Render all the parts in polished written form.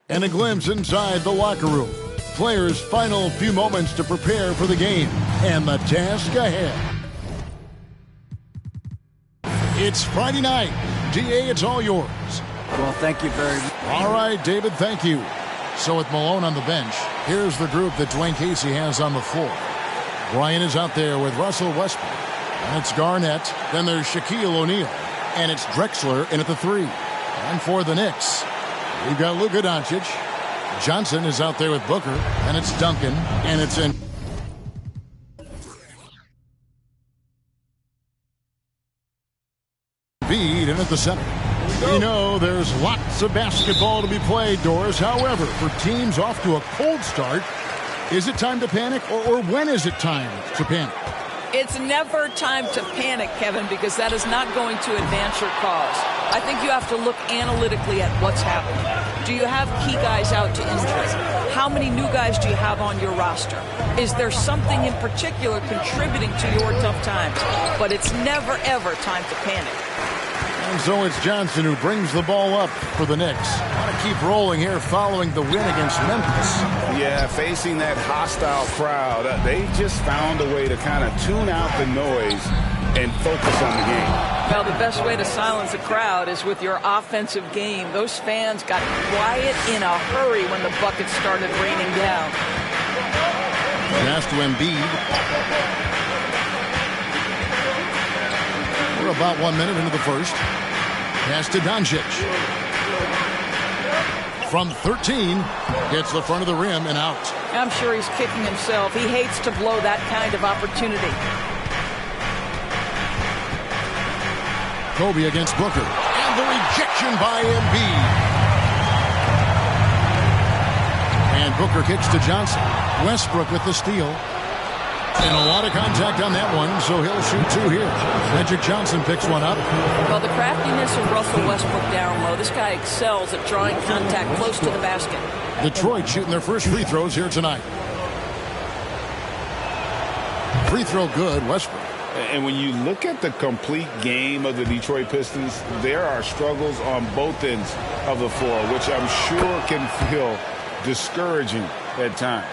And a glimpse inside the locker room. Players' final few moments to prepare for the game and the task ahead. It's Friday night. DA, it's all yours. Well, thank you very much. All right, David, thank you. So with Malone on the bench, here's the group that Dwayne Casey has on the floor. Bryant is out there with Russell Westbrook. And it's Garnett. Then there's Shaquille O'Neal. And it's Drexler in at the 3. And for the Knicks, we've got Luka Doncic. Johnson is out there with Booker. And it's Duncan. And it's in. Embiid in at the center. We know there's lots of basketball to be played, Doris. However, for teams off to a cold start, is it time to panic, or when is it time to panic? It's never time to panic, Kevin, because that is not going to advance your cause. I think you have to look analytically at what's happening. Do you have key guys out to injury? How many new guys do you have on your roster? Is there something in particular contributing to your tough times? But it's never, ever time to panic. And so it's Johnson who brings the ball up for the Knicks. Want to keep rolling here following the win against Memphis. Yeah, facing that hostile crowd, they just found a way to kind of tune out the noise and focus on the game. Well, the best way to silence a crowd is with your offensive game. Those fans got quiet in a hurry when the buckets started raining down. Pass to Embiid. We're about 1 minute into the first. Pass to Doncic. From 13, hits the front of the rim and out. I'm sure he's kicking himself. He hates to blow that kind of opportunity. Kobe against Booker. And the rejection by Embiid. And Booker kicks to Johnson. Westbrook with the steal. And a lot of contact on that one, so he'll shoot 2 here. Magic Johnson picks one up. Well, the craftiness of Russell Westbrook down low. This guy excels at drawing contact close to the basket. Detroit shooting their first free throws here tonight. Free throw good, Westbrook. And when you look at the complete game of the Detroit Pistons, there are struggles on both ends of the floor, which I'm sure can feel discouraging at times.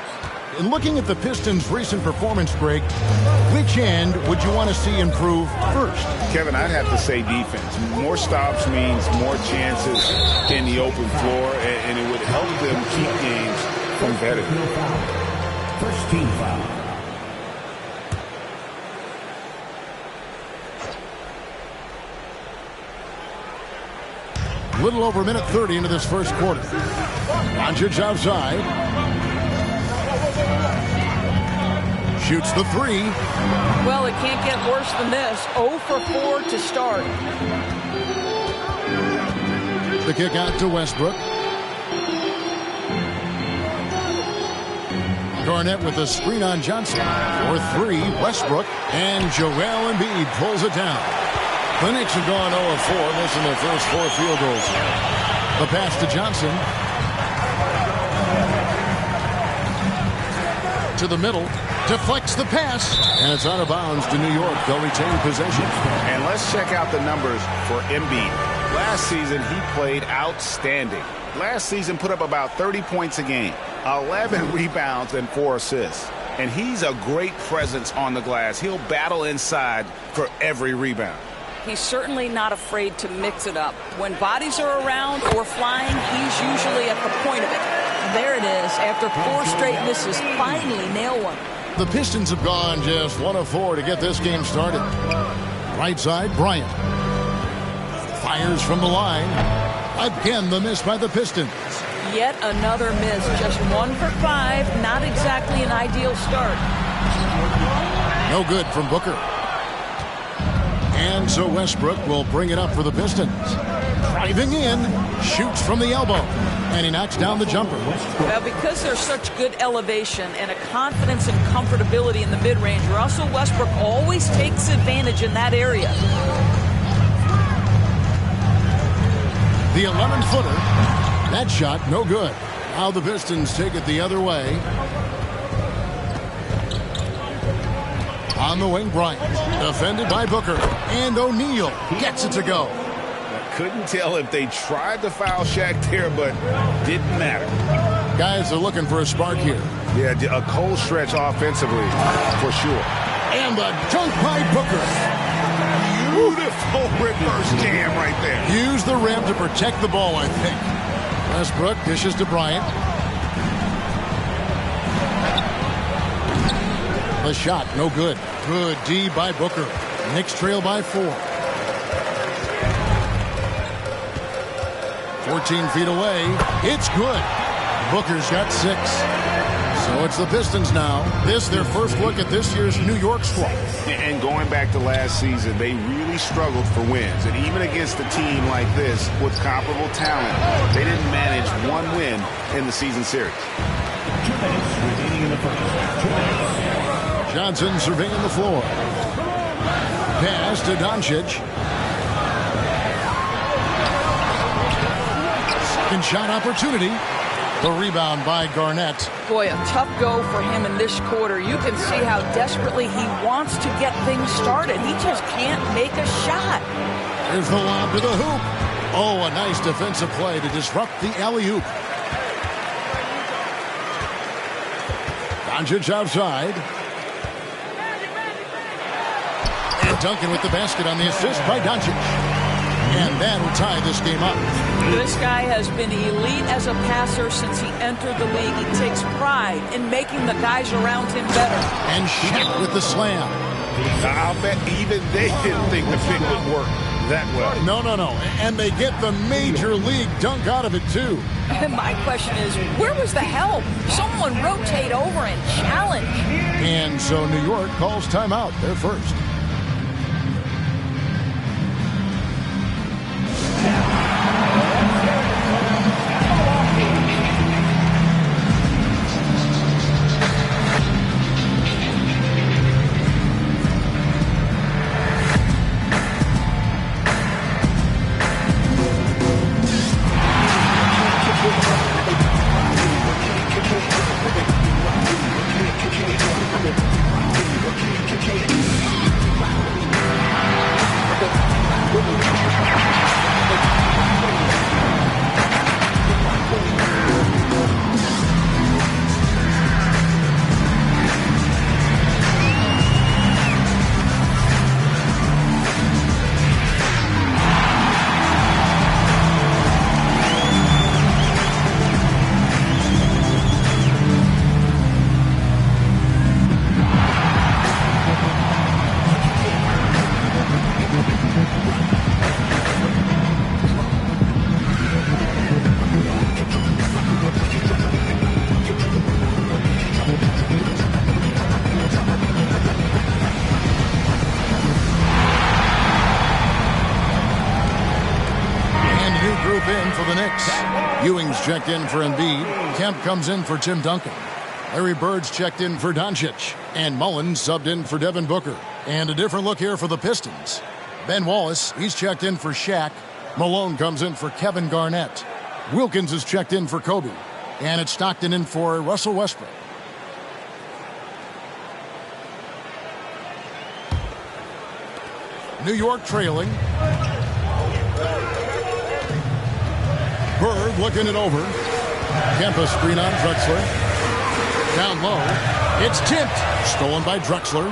In looking at the Pistons' recent performance, Greg, which end would you want to see improve first? Kevin, I'd have to say defense. More stops means more chances in the open floor, and it would help them keep games competitive. First team foul. Little over a minute 30 into this first quarter. Doncic outside. Shoots the 3. Well, it can't get worse than this. 0 for 4 to start. The kick out to Westbrook. Garnett with a screen on Johnson. For 3, Westbrook. And Joel Embiid pulls it down. The Knicks have gone 0 of 4, missing their first 4 field goals. The pass to Johnson. To the middle. Deflects the pass. And it's out of bounds to New York. They'll retain possession. And let's check out the numbers for Embiid. Last season, he played outstanding. Last season put up about 30 points a game, 11 rebounds, and 4 assists. And he's a great presence on the glass. He'll battle inside for every rebound. He's certainly not afraid to mix it up. When bodies are around or flying, he's usually at the point of it. There it is. After 4 straight misses, finally nail one. The Pistons have gone just 1 of 4 to get this game started. Right side, Bryant. Fires from the line. Again, the miss by the Pistons. Yet another miss. Just 1 for 5. Not exactly an ideal start. No good from Booker. And so Westbrook will bring it up for the Pistons. Driving in, shoots from the elbow, and he knocks down the jumper. Well, because there's such good elevation and a confidence and comfortability in the mid-range, Russell Westbrook always takes advantage in that area. The 11-footer, that shot no good. Now the Pistons take it the other way. On the wing, Bryant. Defended by Booker. And O'Neal gets it to go. Couldn't tell if they tried to foul Shaq there, but didn't matter. Guys are looking for a spark here. Yeah, a cold stretch offensively, for sure. And the dunk by Booker. Beautiful reverse jam right there. Use the rim to protect the ball, I think. Westbrook dishes to Bryant. The shot, no good. Good D by Booker. Knicks trail by 4. 14 feet away. It's good. Booker's got 6. So it's the Pistons now. This their first look at this year's New York squad. And going back to last season, they really struggled for wins. And even against a team like this with comparable talent, they didn't manage one win in the season series. 2 minutes remaining in the first. 2 minutes. Johnson surveying the floor. Pass to Doncic. Second shot opportunity. The rebound by Garnett. Boy, a tough go for him in this quarter. You can see how desperately he wants to get things started. He just can't make a shot. There's the lob to the hoop. Oh, a nice defensive play to disrupt the alley-oop. Doncic outside. And Duncan with the basket on the assist by Doncic. And that'll tie this game up. This guy has been elite as a passer since he entered the league. He takes pride in making the guys around him better. And Shaq with the slam. I'll bet even they didn't think the pick would work that well. No. And they get the major league dunk out of it, too. And my question is, where was the help? Someone rotate over and challenge. And so New York calls timeout. They're first. Ewing's checked in for Embiid. Kemp comes in for Tim Duncan. Larry Bird's checked in for Doncic. And Mullins subbed in for Devin Booker. And a different look here for the Pistons. Ben Wallace, he's checked in for Shaq. Malone comes in for Kevin Garnett. Wilkins is checked in for Kobe. And it's Stockton in for Russell Westbrook. New York trailing. Bird looking it over. Kempa screen on Drexler. Down low. It's tipped. Stolen by Drexler.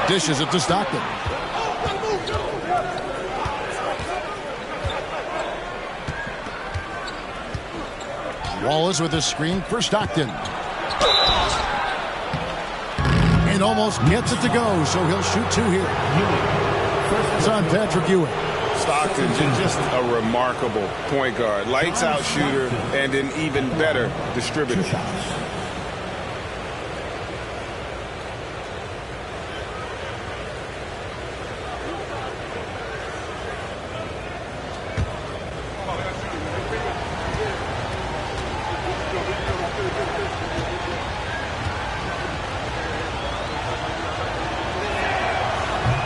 Dishes it to Stockton. Wallace with his screen for Stockton. And almost gets it to go, so he'll shoot 2 here. It's on Patrick Ewing. Stockton, just a remarkable point guard. Lights out shooter and an even better distributor.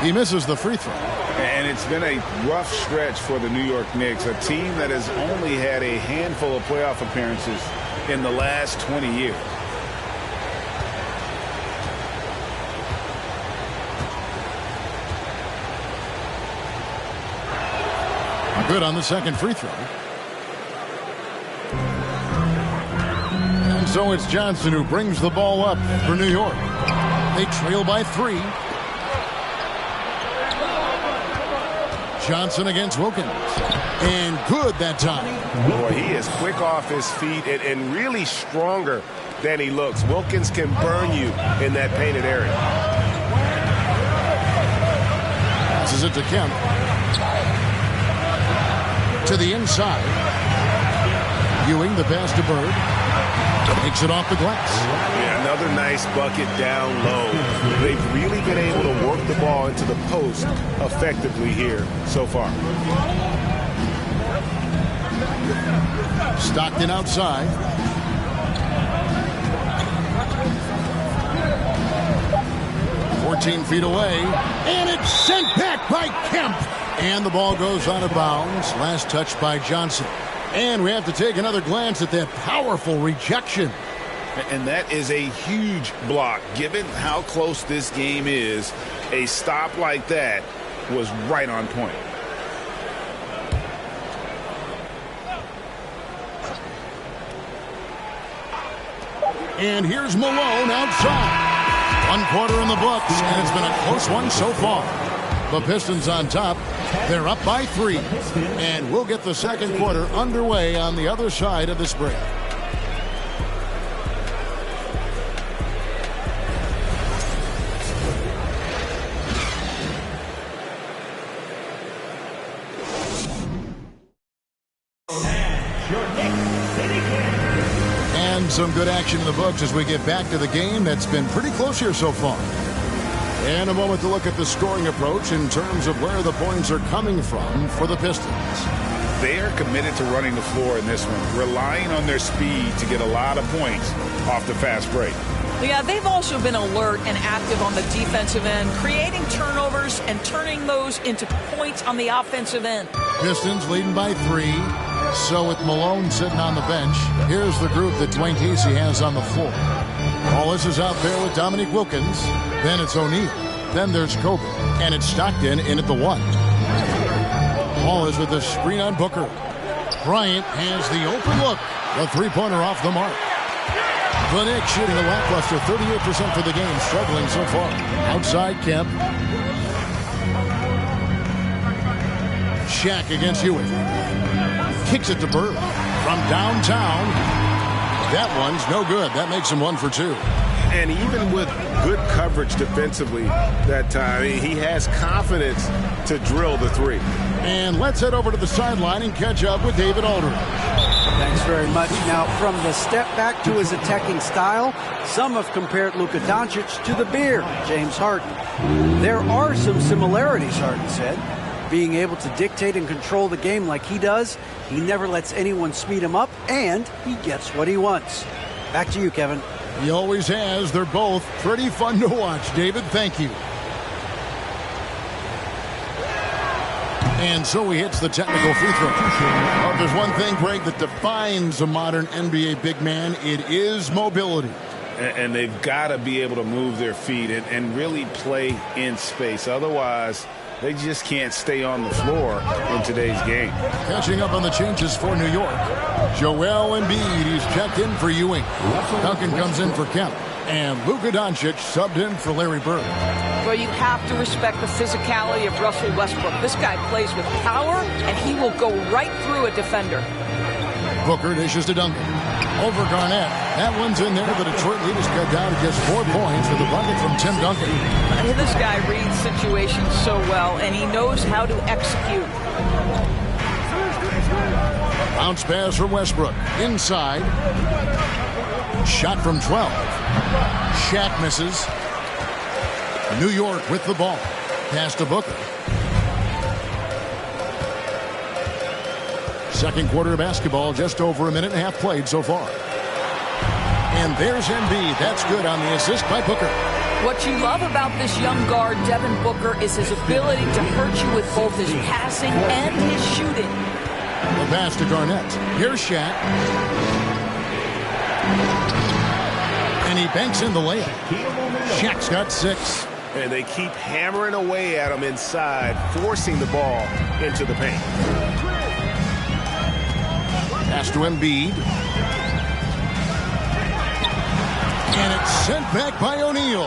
He misses the free throw. And it's been a rough stretch for the New York Knicks, a team that has only had a handful of playoff appearances in the last 20 years. Good on the second free throw. And so it's Johnson who brings the ball up for New York. They trail by 3. Johnson against Wilkins. And good that time. Boy, he is quick off his feet and really stronger than he looks. Wilkins can burn you in that painted area. Passes it to Kemp. To the inside. Ewing, the pass to Bird. Takes it off the glass. Yeah, another nice bucket down low. They've really been able to work the ball into the post effectively here so far. Stockton outside. "14 feet away, and it's sent back by Kemp. And the ball goes out of bounds. Last touch by Johnson. And we have to take another glance at that powerful rejection. And that is a huge block. Given how close this game is, a stop like that was right on point. And here's Malone outside. 1 quarter in the books, and it's been a close one so far. The Pistons on top. They're up by 3. And we'll get the second quarter underway on the other side of this break. And some good action in the books as we get back to the game that's been pretty close here so far. And a moment to look at the scoring approach in terms of where the points are coming from for the Pistons. They are committed to running the floor in this one, relying on their speed to get a lot of points off the fast break. Yeah, they've also been alert and active on the defensive end, creating turnovers and turning those into points on the offensive end. Pistons leading by 3. So with Malone sitting on the bench, here's the group that Dwayne Casey has on the floor. Wallace is out there with Dominique Wilkins. Then it's O'Neal. Then there's Kobe. And it's Stockton in at the 1. Wallace with the screen on Booker. Bryant has the open look. The three-pointer off the mark. The Knicks shooting a lackluster 38% for the game, struggling so far. Outside Kemp. Shaq against Ewing. Kicks it to Bird from downtown. That one's no good. That makes him 1 for 2. And even with good coverage defensively that time, he has confidence to drill the 3. And let's head over to the sideline and catch up with David Aldridge. Thanks very much. Now, from the step back to his attacking style, some have compared Luka Doncic to the Bear, James Harden. There are some similarities, Harden said. Being able to dictate and control the game like he does, he never lets anyone speed him up, and he gets what he wants. Back to you, Kevin. He always has. They're both pretty fun to watch. David, thank you. And so he hits the technical free throw. Well, there's one thing, Greg, that defines a modern NBA big man. It is mobility. And they've got to be able to move their feet and really play in space. Otherwise, they just can't stay on the floor in today's game. Catching up on the changes for New York. Joel Embiid, he's checked in for Ewing. Duncan comes in for Kemp. And Luka Doncic subbed in for Larry Bird. Well, you have to respect the physicality of Russell Westbrook. This guy plays with power, and he will go right through a defender. Booker dishes to Duncan. Over Garnett. That one's in there. The Detroit lead is cut down to just 4 points with a bucket from Tim Duncan. This guy reads situations so well, and he knows how to execute. Bounce pass from Westbrook. Inside. Shot from 12. Shaq misses. New York with the ball. Pass to Booker. Second quarter of basketball, just over a minute and a half played so far. And there's Embiid. That's good on the assist by Booker. What you love about this young guard, Devin Booker, is his ability to hurt you with both his passing and his shooting. The pass to Garnett. Here's Shaq. And he banks in the layup. Shaq's got 6. And they keep hammering away at him inside, forcing the ball into the paint. Pass to Embiid. And it's sent back by O'Neal.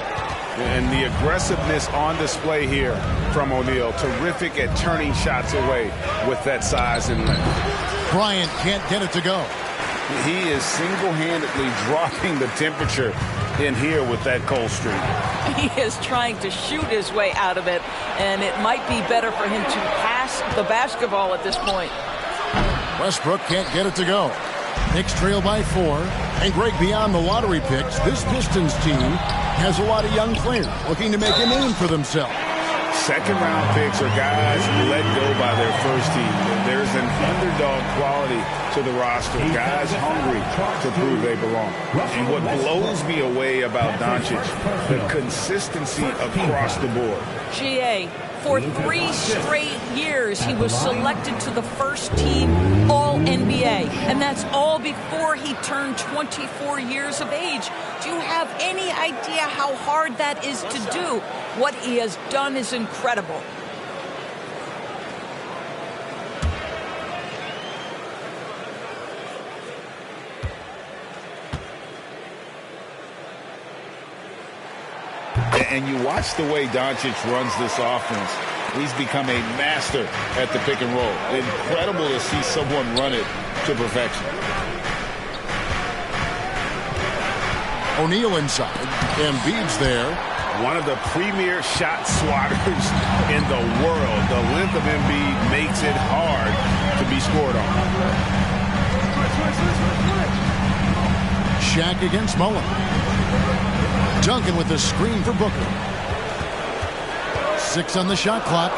And the aggressiveness on display here from O'Neal. Terrific at turning shots away with that size and length. Bryant can't get it to go. He is single-handedly dropping the temperature in here with that cold streak. He is trying to shoot his way out of it, and it might be better for him to pass the basketball at this point. Westbrook can't get it to go. Knicks trail by 4. And Greg, beyond the lottery picks, this Pistons team has a lot of young players looking to make a name for themselves. Second-round picks are guys let go by their first team. There's an underdog quality to the roster, guys hungry to prove they belong. And what blows me away about Doncic, the consistency across the board. GA, for 3 straight years, he was selected to the first team All-NBA, and that's all before he turned 24 years of age. Do you have any idea how hard that is to do? What he has done is incredible. And you watch the way Doncic runs this offense. He's become a master at the pick and roll. Incredible to see someone run it to perfection. O'Neal inside. Embiid's there. One of the premier shot swatters in the world. The length of Embiid makes it hard to be scored on. Shaq against Mullen. Duncan with the screen for Booker. 6 on the shot clock.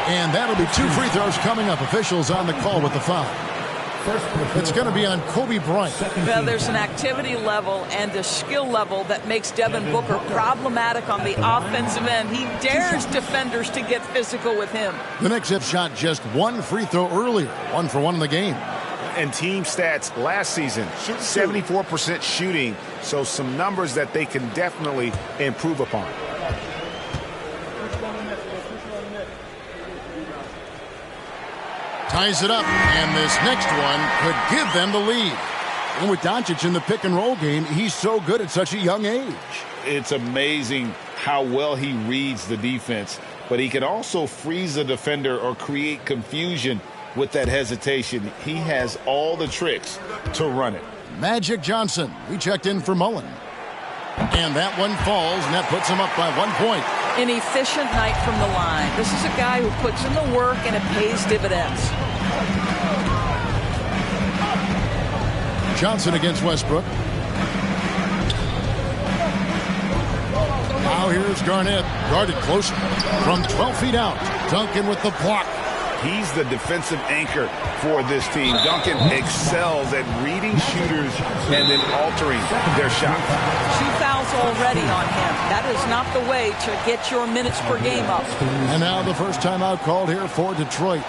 And that'll be 2 free throws coming up. Officials on the call with the foul. It's going to be on Kobe Bryant. Well, there's an activity level and a skill level that makes Devin Booker problematic on the offensive end. He dares defenders to get physical with him. The Knicks have shot just 1 free throw earlier. 1 for 1 in the game. And team stats last season, 74% shooting. So some numbers that they can definitely improve upon. Ties it up, and this next one could give them the lead. And with Doncic in the pick and roll game, he's so good at such a young age. It's amazing how well he reads the defense, but he can also freeze a defender or create confusion with that hesitation. He has all the tricks to run it. Magic Johnson, he checked in for Mullen. And that one falls, and that puts him up by 1 point. An efficient night from the line. This is a guy who puts in the work and it pays dividends. Johnson against Westbrook. Now here's Garnett, guarded close from 12 feet out. Duncan with the block. He's the defensive anchor for this team. Duncan excels at reading shooters and then altering their shot. 2 fouls already on him. That is not the way to get your minutes per game up. And now the first timeout called here for Detroit.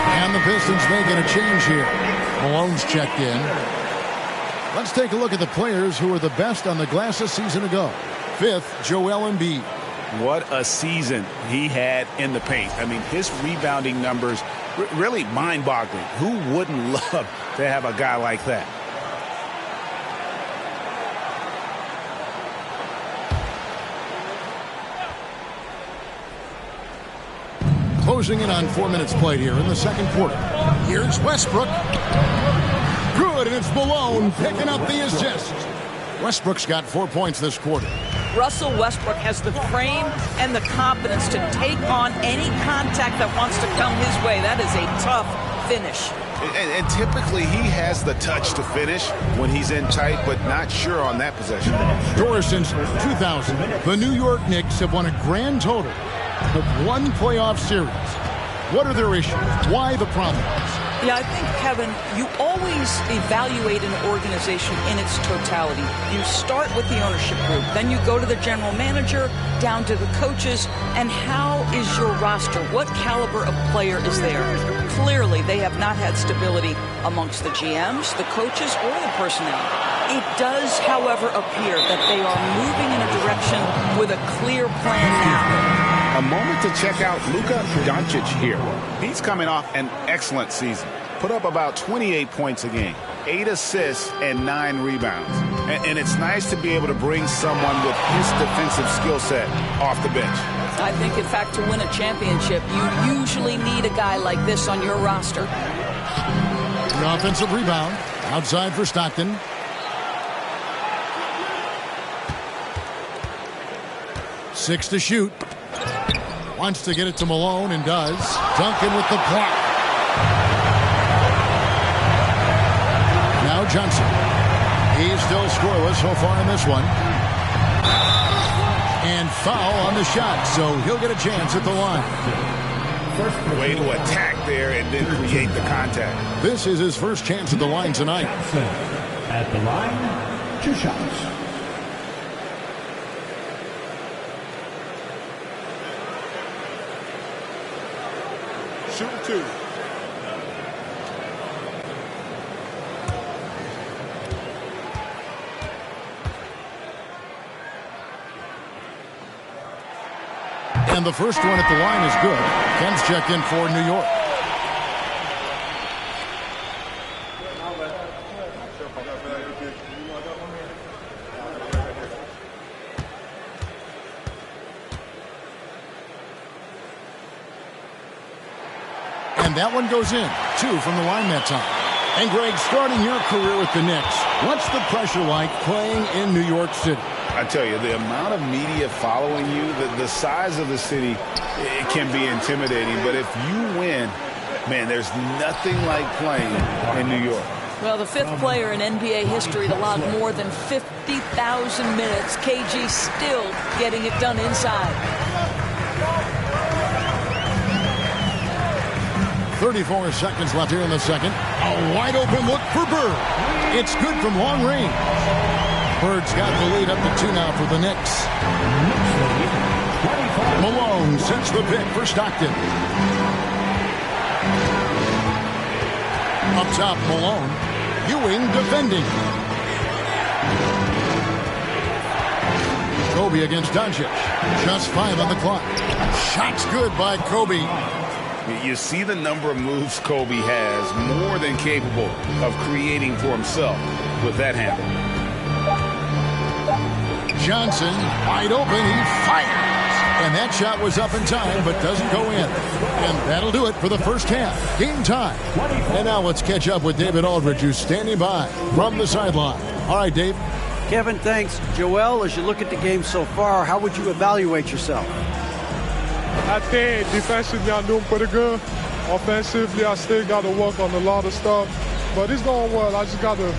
And the Pistons making a change here. Malone's checked in. Let's take a look at the players who were the best on the glass a season ago. 5th, Joel Embiid. What a season he had in the paint. I mean, his rebounding numbers really mind-boggling. Who wouldn't love to have a guy like that? Closing in on 4 minutes played here in the second quarter. Here's Westbrook. Good, and it's Malone picking up the assist. Westbrook's got 4 points this quarter. Russell Westbrook has the frame and the confidence to take on any contact that wants to come his way. That is a tough finish. And typically he has the touch to finish when he's in tight, but not sure on that possession. Doris, since 2000, the New York Knicks have won a grand total of 1 playoff series. What are their issues? Why the problems? Yeah, I think, Kevin, you always evaluate an organization in its totality. You start with the ownership group, then you go to the general manager, down to the coaches, and how is your roster? What caliber of player is there? Clearly, they have not had stability amongst the GMs, the coaches, or the personnel. It does, however, appear that they are moving in a direction with a clear plan now. A moment to check out Luka Doncic here. He's coming off an excellent season. Put up about 28 points a game, 8 assists, and 9 rebounds. And it's nice to be able to bring someone with his defensive skill set off the bench. I think, in fact, to win a championship, you usually need a guy like this on your roster. The offensive rebound. Outside for Stockton. Six to shoot. Wants to get it to Malone and does. Duncan with the block. Now Johnson. He's still scoreless so far in this one. And foul on the shot, so he'll get a chance at the line. Way to attack there and then create the contact. This is his first chance at the line tonight. At the line, 2 shots. Shoot 2. And the first one at the line is good. Ken's checked in for New York. And that one goes in. 2 from the line that time. And Greg, starting your career with the Knicks, what's the pressure like playing in New York City? I tell you, the amount of media following you, the size of the city, it can be intimidating. But if you win, man, there's nothing like playing in New York. Well, the 5th player in NBA history to log more than 50,000 minutes. KG still getting it done inside. 34 seconds left here in the second. A wide open look for Bird. It's good from long range. Bird's got the lead up to 2 now for the Knicks. Malone sets the pick for Stockton. Up top, Malone. Ewing defending. Kobe against Doncic. Just 5 on the clock. Shot's good by Kobe. You see the number of moves Kobe has, more than capable of creating for himself with that handle. Johnson, wide open, he fires. And that shot was up in time, but doesn't go in. And that'll do it for the first half. Game time. And now let's catch up with David Aldridge, who's standing by from the sideline. All right, Dave. Kevin, thanks. Joel, as you look at the game so far, how would you evaluate yourself? I think defensively I'm doing pretty good. Offensively, I still got to work on a lot of stuff. But it's going well. I just got to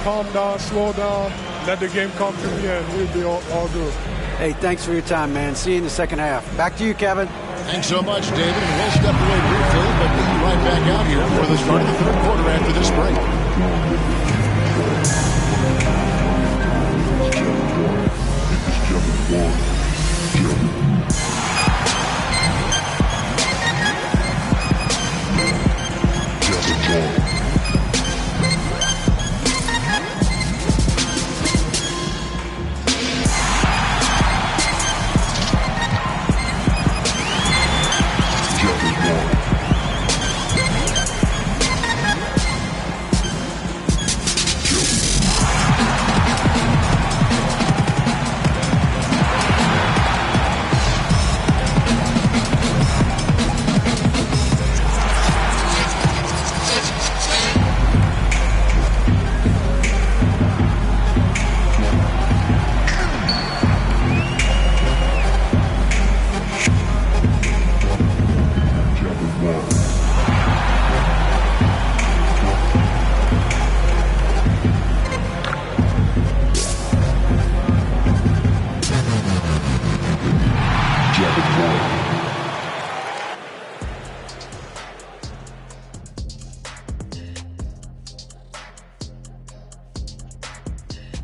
calm down, slow down, let the game come to me, and we'll be all good. Hey, thanks for your time, man. See you in the second half. Back to you, Kevin. Thanks so much, David. And we'll step away briefly, but we'll be right back out here for the start of the third quarter after this break.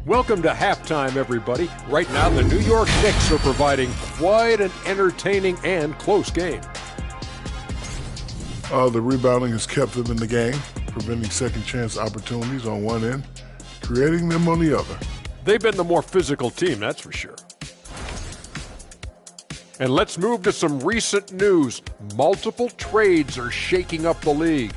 Welcome to halftime, everybody. Right now, the New York Knicks are providing quite an entertaining and close game. The rebounding has kept them in the game, preventing second chance opportunities on one end, creating them on the other. They've been the more physical team, that's for sure. And let's move to some recent news. Multiple trades are shaking up the league.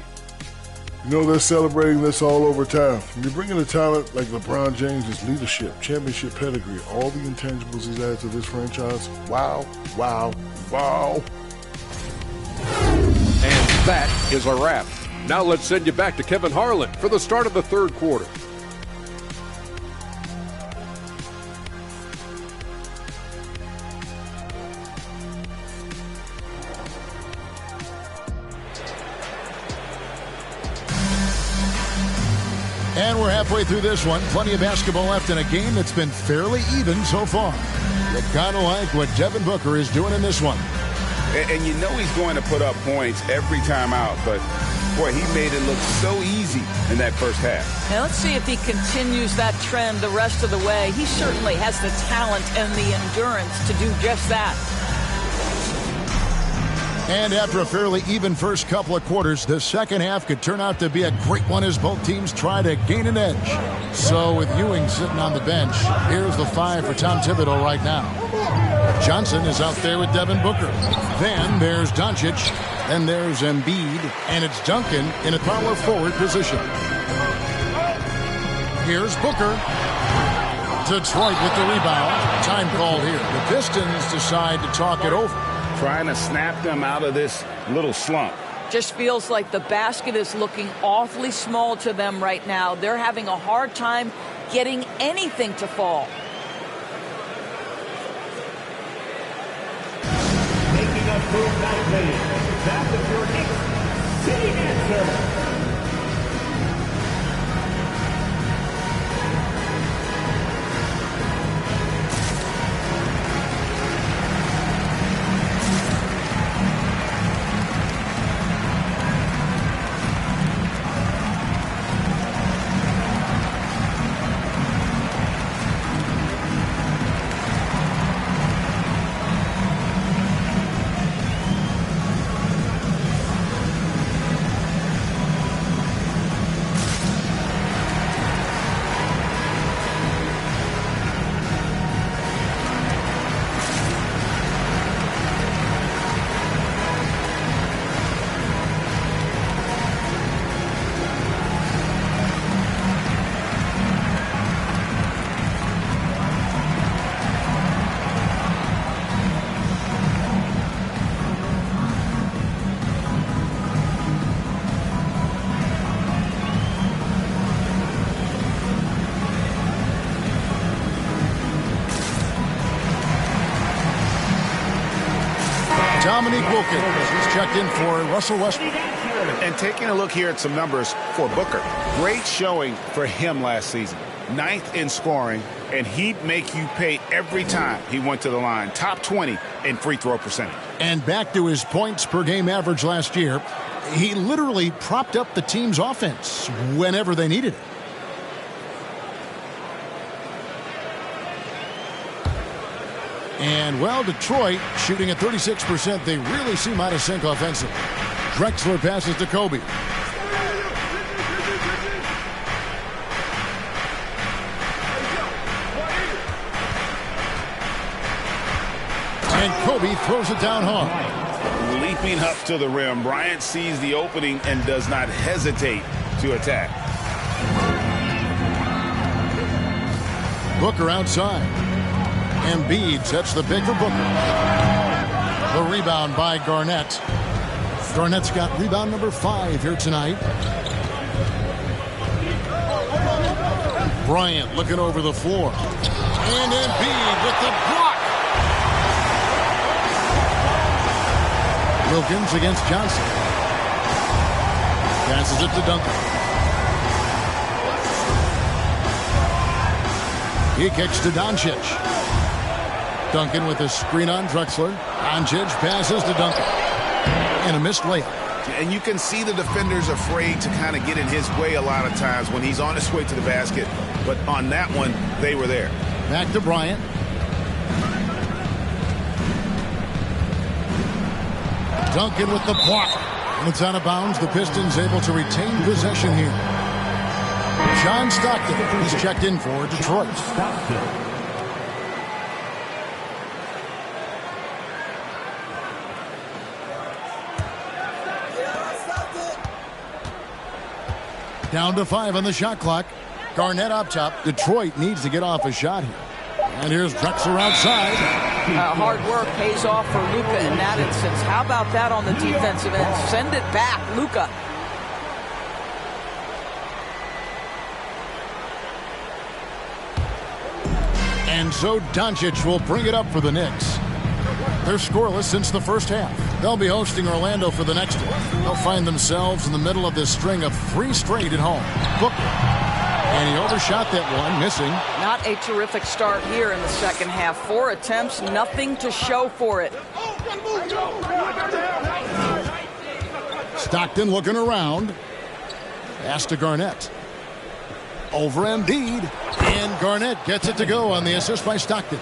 You know, they're celebrating this all over town. When you bring in a talent like LeBron James, his leadership, championship pedigree, all the intangibles he's added to this franchise, wow, wow, wow. And that is a wrap. Now let's send you back to Kevin Harlan for the start of the third quarter. And we're halfway through this one. Plenty of basketball left in a game that's been fairly even so far. You kind of like what Devin Booker is doing in this one. And you know he's going to put up points every time out, but boy, he made it look so easy in that first half. Now let's see if he continues that trend the rest of the way. He certainly has the talent and the endurance to do just that. And after a fairly even first couple of quarters, the second half could turn out to be a great one as both teams try to gain an edge. So with Ewing sitting on the bench, here's the five for Tom Thibodeau right now. Johnson is out there with Devin Booker. Then there's Doncic. Then there's Embiid. And it's Duncan in a power forward position. Here's Booker. Detroit with the rebound. Time called here. The Pistons decide to talk it over. Trying to snap them out of this little slump. Just feels like the basket is looking awfully small to them right now. They're having a hard time getting anything to fall. Making up for that play, that is your Knicks sitting answer. Dominique Wilkins. He's checked in for Russell Westbrook. And taking a look here at some numbers for Booker. Great showing for him last season. 9th in scoring, and he'd make you pay every time he went to the line. Top 20 in free throw percentage. And back to his points per game average last year, he literally propped up the team's offense whenever they needed it. And, well, Detroit shooting at 36%. They really seem out of sync offensively. Drexler passes to Kobe. And Kobe throws it down hard. Leaping up to the rim, Bryant sees the opening and does not hesitate to attack. Booker outside. Embiid sets the pick for Booker. The rebound by Garnett. Garnett's got rebound number 5 here tonight. Bryant looking over the floor. And Embiid with the block. Wilkins against Johnson. Passes it to Duncan. He kicks to Doncic. Duncan with a screen on Drexler. Doncic passes to Duncan. And a missed layup. And you can see the defenders afraid to kind of get in his way a lot of times when he's on his way to the basket. But on that one, they were there. Back to Bryant. Duncan with the block. And it's out of bounds. The Pistons able to retain possession here. John Stockton. He's checked in for Detroit. Down to 5 on the shot clock. Garnett up top. Detroit needs to get off a shot here. And here's Drexler outside. Hard work pays off for Luka in that instance. How about that on the defensive end? Send it back, Luka. And so Doncic will bring it up for the Knicks. They're scoreless since the first half. They'll be hosting Orlando for the next one. They'll find themselves in the middle of this string of 3 straight at home. Booker. And he overshot that one, missing. Not a terrific start here in the second half. 4 attempts, nothing to show for it. Stockton looking around. Pass to Garnett. Over Embiid. And Garnett gets it to go on the assist by Stockton.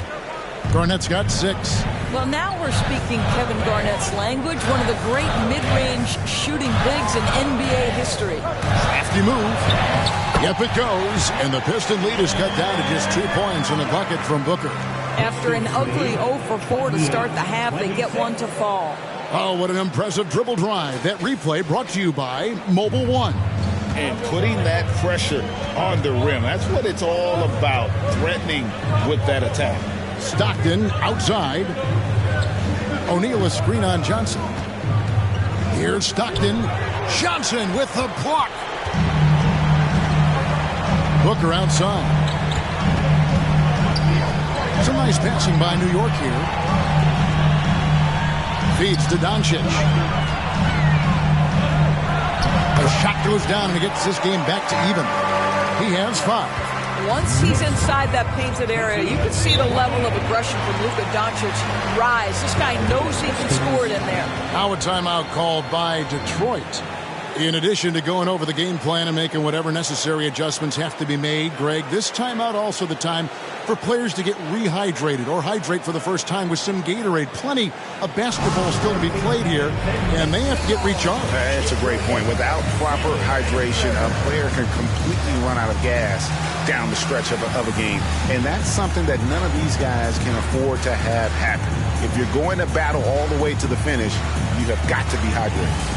Garnett's got 6. Well, now we're speaking Kevin Garnett's language, one of the great mid-range shooting bigs in NBA history. Crafty move. Yep, it goes. And the Piston lead is cut down to just 2 points in the bucket from Booker. After an ugly 0 for 4 to start the half, they get one to fall. Oh, what an impressive dribble drive. That replay brought to you by Mobile One. And putting that pressure on the rim. That's what it's all about, threatening with that attack. Stockton outside. O'Neal a screen on Johnson. Here's Stockton. Johnson with the block. Booker outside. Some nice passing by New York here. Feeds to Doncic. The shot goes down and he gets this game back to even. He has 5. Once he's inside that painted area, you can see the level of aggression from Luka Doncic rise. This guy knows he can score it in there. Now a timeout called by Detroit. In addition to going over the game plan and making whatever necessary adjustments have to be made, Greg, this timeout also the time for players to get rehydrated or hydrate for the first time with some Gatorade. Plenty of basketball still to be played here, and they have to get recharged. That's a great point. Without proper hydration, a player can completely run out of gas down the stretch of a game. And that's something that none of these guys can afford to have happen. If you're going to battle all the way to the finish, you have got to be hydrated.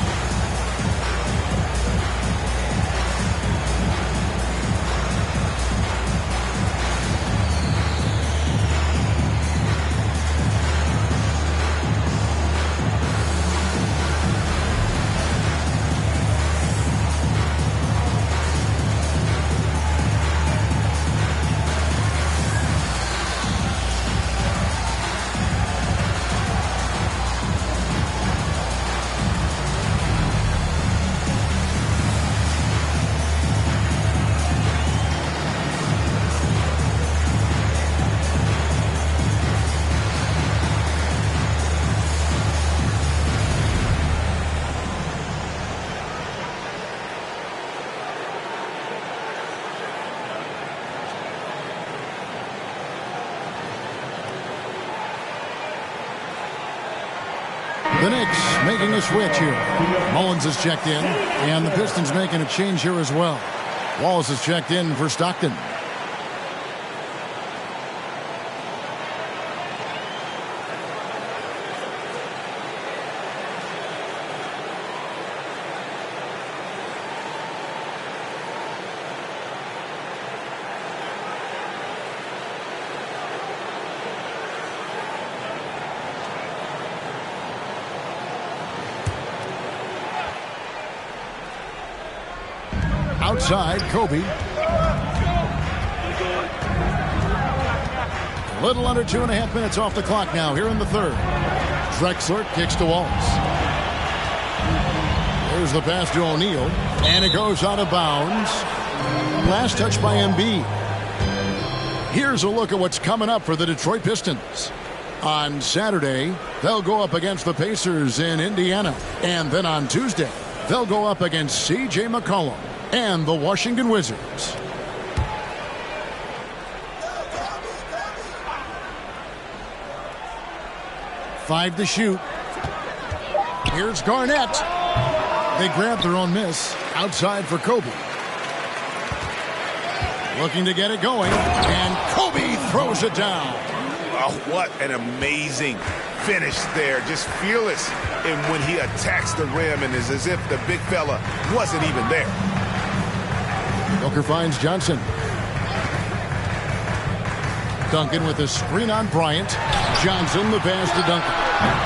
The Knicks making a switch here. Mullins is checked in, and the Pistons making a change here as well. Wallace is checked in for Stockton. Outside, Kobe. A little under 2.5 minutes off the clock now here in the third. Drexler kicks to Wallace. There's the pass to O'Neal, and it goes out of bounds. Last touch by Embiid. Here's a look at what's coming up for the Detroit Pistons. On Saturday, they'll go up against the Pacers in Indiana. And then on Tuesday, they'll go up against C.J. McCollum and the Washington Wizards. Five to shoot. Here's Garnett. They grab their own miss. Outside for Kobe. Looking to get it going. And Kobe throws it down. Oh, what an amazing finish there. Just fearless. And when he attacks the rim, and it's as if the big fella wasn't even there. Booker finds Johnson. Duncan with a screen on Bryant. Johnson the pass to Duncan.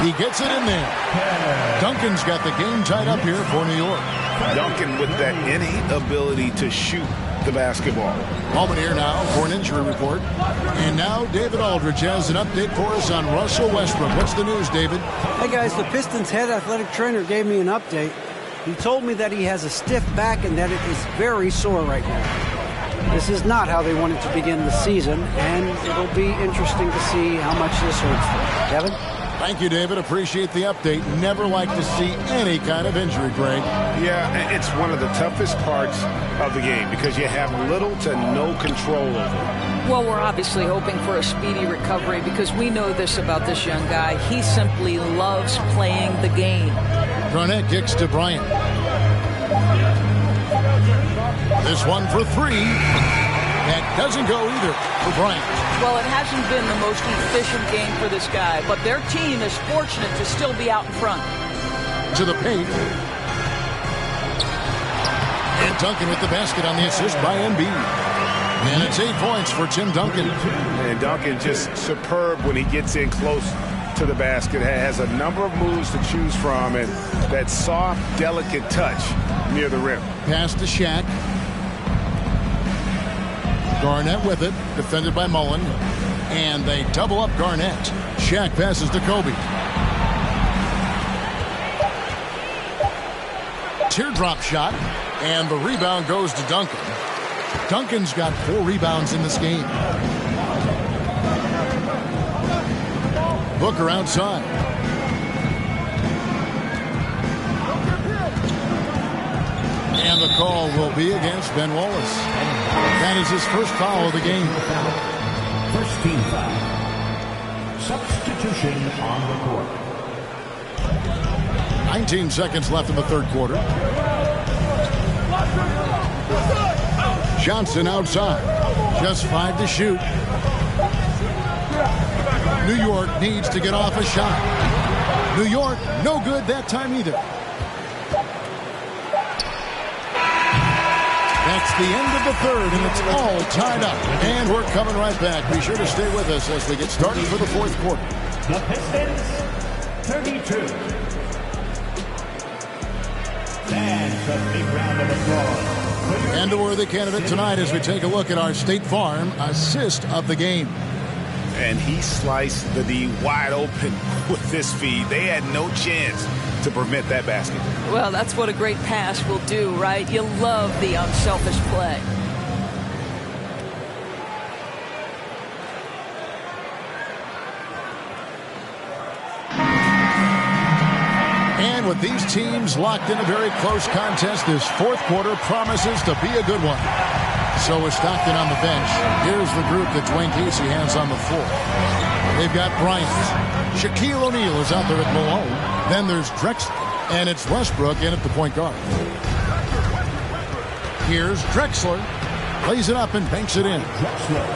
He gets it in there. Duncan's got the game tied up here for New York. Duncan with that innate ability to shoot the basketball. Moment here now for an injury report. And now David Aldridge has an update for us on Russell Westbrook. What's the news, David? Hey, guys, the Pistons head athletic trainer gave me an update. He told me that he has a stiff back and that it is very sore right now. This is not how they wanted to begin the season, and it'll be interesting to see how much this hurts them. Kevin? Thank you, David. Appreciate the update. Never like to see any kind of injury, Greg. Yeah, it's one of the toughest parts of the game because you have little to no control over it. Well, we're obviously hoping for a speedy recovery because we know this about this young guy. He simply loves playing the game. Garnett kicks to Bryant. This one for three. That doesn't go either for Bryant. Well, it hasn't been the most efficient game for this guy, but their team is fortunate to still be out in front. To the paint. And Duncan with the basket on the assist by Embiid. And it's 8 points for Tim Duncan. And Duncan just superb when he gets in close to the basket. Has a number of moves to choose from, and that soft, delicate touch near the rim. Pass to Shaq. Garnett with it, defended by Mullen. And they double up Garnett. Shaq passes to Kobe. Teardrop shot, and the rebound goes to Duncan. Duncan's got 4 rebounds in this game. Booker outside. And the call will be against Ben Wallace. That is his first foul of the game. First team foul. Substitution on the court. 19 seconds left in the third quarter. Johnson outside. Just 5 to shoot. New York needs to get off a shot. New York, no good that time either. That's the end of the third, and it's all tied up. And we're coming right back. Be sure to stay with us as we get started for the fourth quarter. The Pistons, 32. That's a big round of applause. And a worthy candidate tonight as we take a look at our State Farm assist of the game. And he sliced the D wide open with this feed. They had no chance to prevent that basket. Well, that's what a great pass will do, right? You love the unselfish play. And with these teams locked in a very close contest, this fourth quarter promises to be a good one. So with Stockton on the bench, here's the group that Dwayne Casey has on the floor. They've got Bryant. Shaquille O'Neal is out there at Malone. Then there's Drexler. And it's Westbrook in at the point guard. Here's Drexler. Lays it up and banks it in.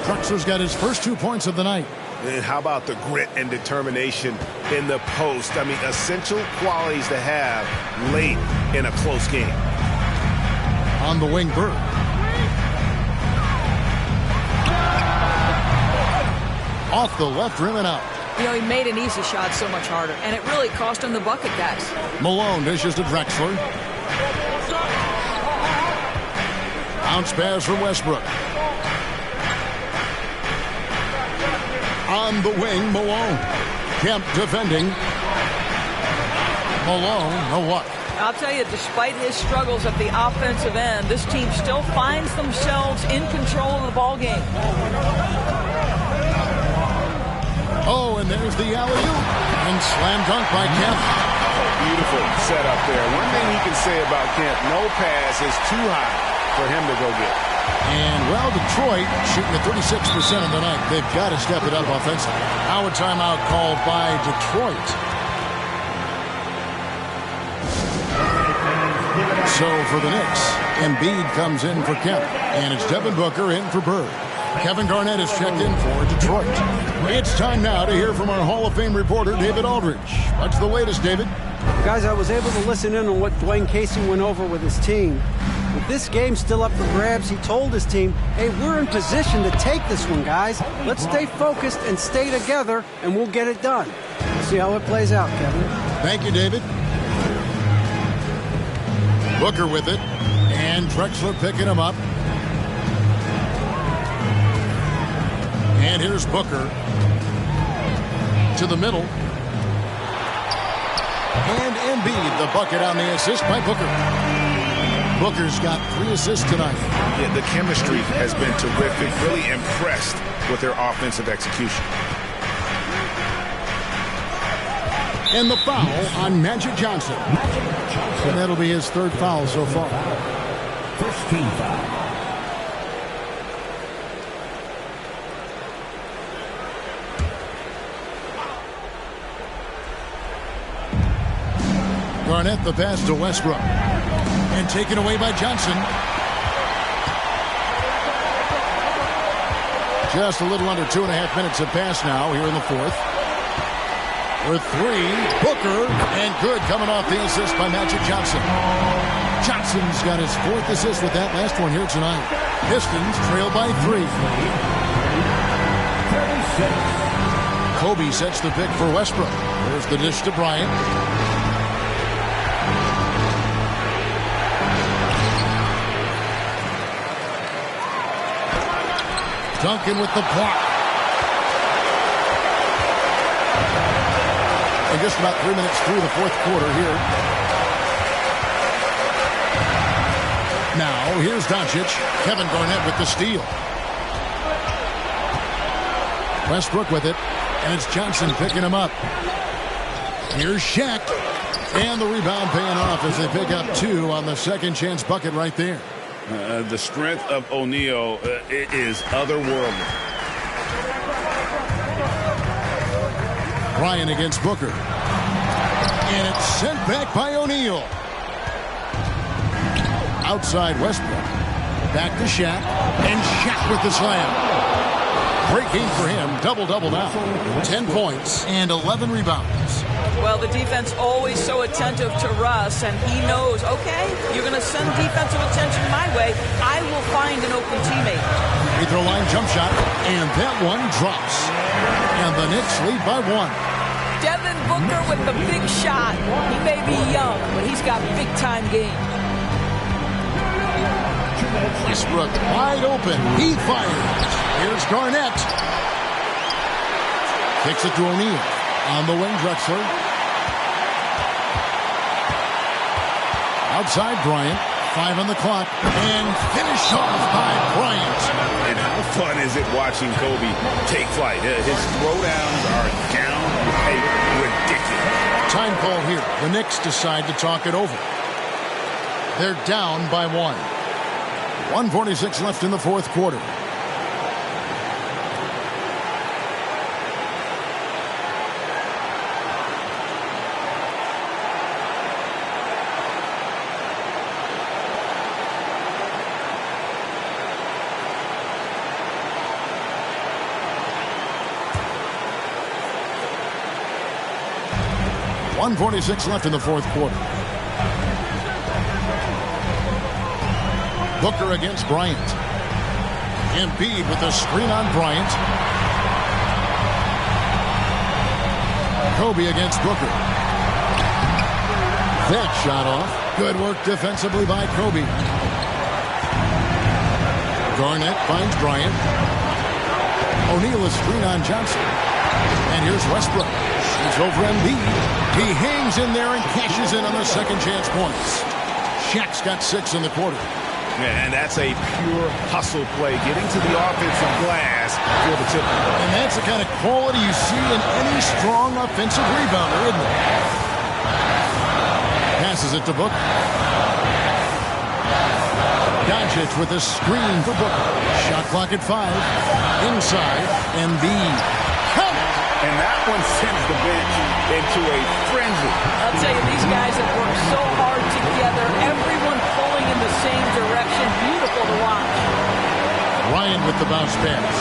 Drexler's got his first 2 points of the night. And how about the grit and determination in the post? I mean, essential qualities to have late in a close game. On the wing, Bird. Off the left rim and out. You know, he made an easy shot so much harder, and it really cost him the bucket, guys. Malone dishes to Drexler. Bounce pass from Westbrook. On the wing, Malone. Kemp defending. Malone, no what? I'll tell you, despite his struggles at the offensive end, this team still finds themselves in control of the ball game. Oh, and there's the alley-oop. And slam dunk by Kemp. Beautiful setup there. One thing he can say about Kemp, no pass is too high for him to go get. And, well, Detroit shooting at 36% of the night. They've got to step it up offensively. Now a timeout called by Detroit. So for the Knicks, Embiid comes in for Kemp. And it's Devin Booker in for Bird. Kevin Garnett is checked in for Detroit. It's time now to hear from our Hall of Fame reporter, David Aldridge. What's the latest, David? Guys, I was able to listen in on what Dwayne Casey went over with his team. With this game still up for grabs, he told his team, hey, we're in position to take this one, guys. Let's stay focused and stay together, and we'll get it done. We'll see how it plays out, Kevin. Thank you, David. Booker with it, and Drexler picking him up. And here's Booker to the middle. And Embiid, the bucket on the assist by Booker. Booker's got 3 assists tonight. Yeah, the chemistry has been terrific. Really impressed with their offensive execution. And the foul on Magic Johnson. And that'll be his 3rd foul so far. First team foul. Garnett the pass to Westbrook. And taken away by Johnson. Just a little under 2.5 minutes have passed now here in the 4th. For 3, Booker, and good coming off the assist by Magic Johnson. Johnson's got his 4th assist with that last one here tonight. Pistons trail by 3. 36. Kobe sets the pick for Westbrook. There's the dish to Bryant. Duncan with the block. And just about 3 minutes through the 4th quarter here. Now, here's Doncic. Kevin Garnett with the steal. Westbrook with it. And it's Johnson picking him up. Here's Shaq. And the rebound paying off as they pick up 2 on the second chance bucket right there. The strength of O'Neal is otherworldly. Bryant against Booker. And it's sent back by O'Neal. Outside Westbrook. Back to Shaq. And Shaq with the slam. Great game for him. Double-double now. 10 points and 11 rebounds. Well, the defense always so attentive to Russ, and he knows, okay, you're going to send defensive attention my way. I will find an open teammate. Free throw line jump shot, and that one drops. And the Knicks lead by 1. Devin Booker with the big shot. He may be young, but he's got big-time game. Westbrook wide open. He fires. Here's Garnett. Kicks it to O'Neal. On the wing, Drexler. Outside Bryant. 5 on the clock. And finished off by Bryant. And how fun is it watching Kobe take flight? His throwdowns are downright ridiculous. Time call here. The Knicks decide to talk it over. They're down by 1. 1:46 left in the 4th quarter. .146 left in the 4th quarter. Booker against Bryant. Embiid with the screen on Bryant. Kobe against Booker. That shot off. Good work defensively by Kobe. Garnett finds Bryant. O'Neal is screen on Johnson. And here's Westbrook. He's over Embiid. He hangs in there and cashes in on the second chance points. Shaq's got 6 in the quarter. Yeah, and that's a pure hustle play, getting to the offensive glass for the tip. And that's the kind of quality you see in any strong offensive rebounder, isn't it? Passes it to Booker. Doncic with a screen for Booker. Shot clock at 5. Inside, Embiid. Count it! And that one sends the bench into a frenzy. I'll tell you, these guys have worked so hard together. Everyone pulling in the same direction. Beautiful to watch. Ryan with the bounce pass.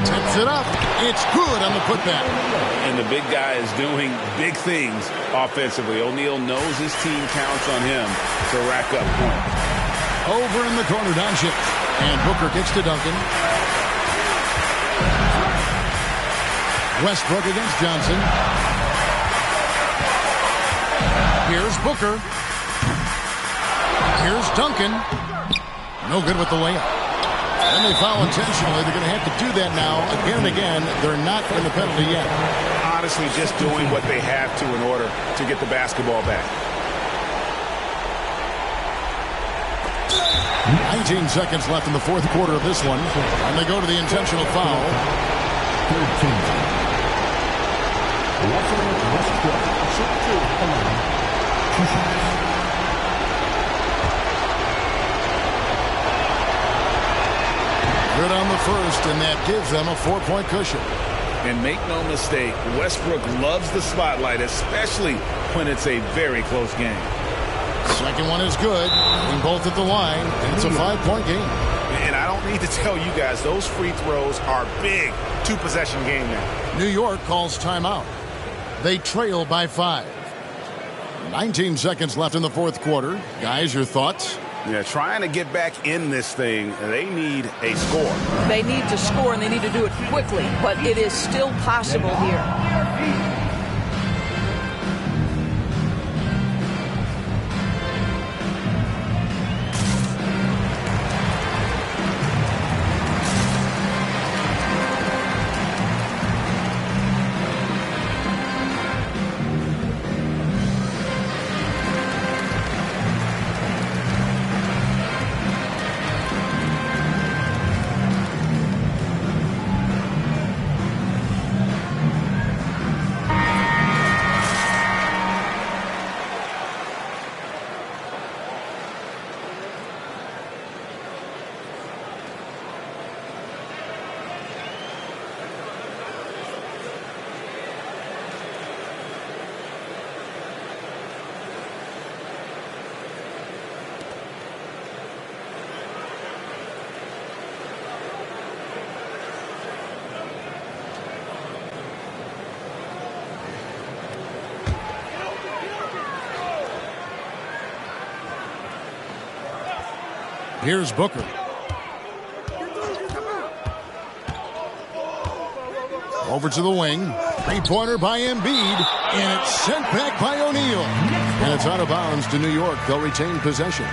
Tips it up. It's good on the putback. And the big guy is doing big things offensively. O'Neal knows his team counts on him to rack up points. Over in the corner, Doncic. And Booker gets to Duncan. Westbrook against Johnson. Here's Booker. Here's Duncan. No good with the layup. And they foul intentionally. They're going to have to do that now again and again. They're not in the penalty yet. Honestly, just doing what they have to in order to get the basketball back. 19 seconds left in the fourth quarter of this one. And they go to the intentional foul. 13. Good on the first, and that gives them a 4-point cushion. And make no mistake, Westbrook loves the spotlight, especially when it's a very close game. Second one is good. Being both at the line, and it's a 5-point game. And I don't need to tell you guys, those free throws are big. 2-possession game now. New York calls timeout. They trail by 5. 19 seconds left in the fourth quarter. Guys, your thoughts? Yeah, trying to get back in this thing, they need a score. They need to score, and they need to do it quickly, but it is still possible here. Here's Booker. Over to the wing. Three-pointer by Embiid. And it's sent back by O'Neal. And it's out of bounds to New York. They'll retain possession.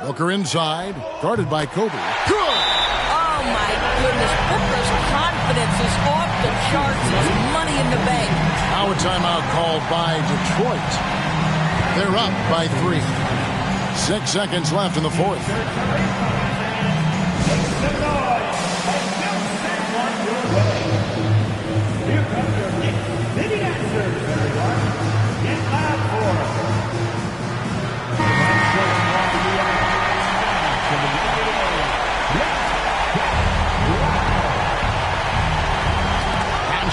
Booker inside, guarded by Kobe. Good! Oh, my goodness. Booker's confidence is off the charts. It's money in the bank. Now a timeout called by Detroit. They're up by 3. 6 seconds left in the fourth. Here comes your Knicks City Dancers, everyone. Get loud for them.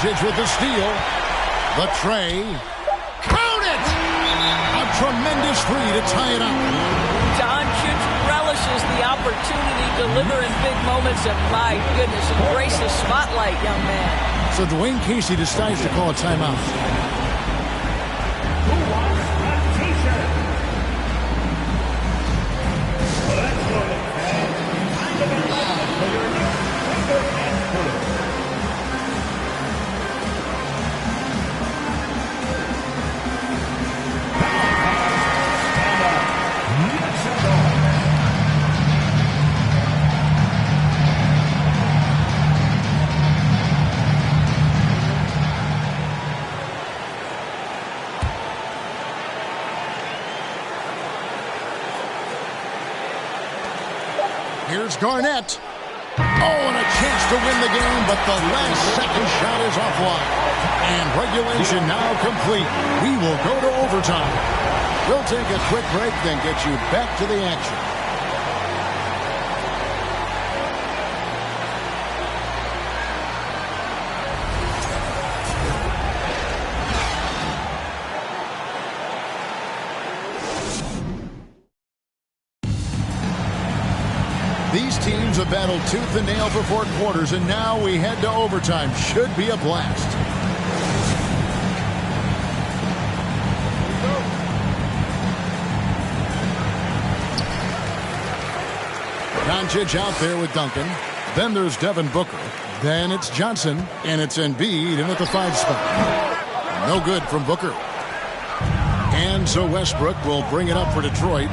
Doncic with the steal. The tray. Count it! A tremendous three to tie it up. Doncic relishes the opportunity to deliver in big moments, and my goodness, embrace the spotlight, young man. So Dwayne Casey decides to call a timeout. Who wants a t-shirt? Let's go, fans. Time to get loud for your next finger and foot. Here's Garnett. Oh, and a chance to win the game, but the last second shot is offline. And regulation now complete. We will go to overtime. We'll take a quick break, then get you back to the action. These teams have battled tooth and nail for 4 quarters, and now we head to overtime. Should be a blast. Doncic out there with Duncan. Then there's Devin Booker. Then it's Johnson, and it's Embiid in at the 5 spot. No good from Booker. And so Westbrook will bring it up for Detroit.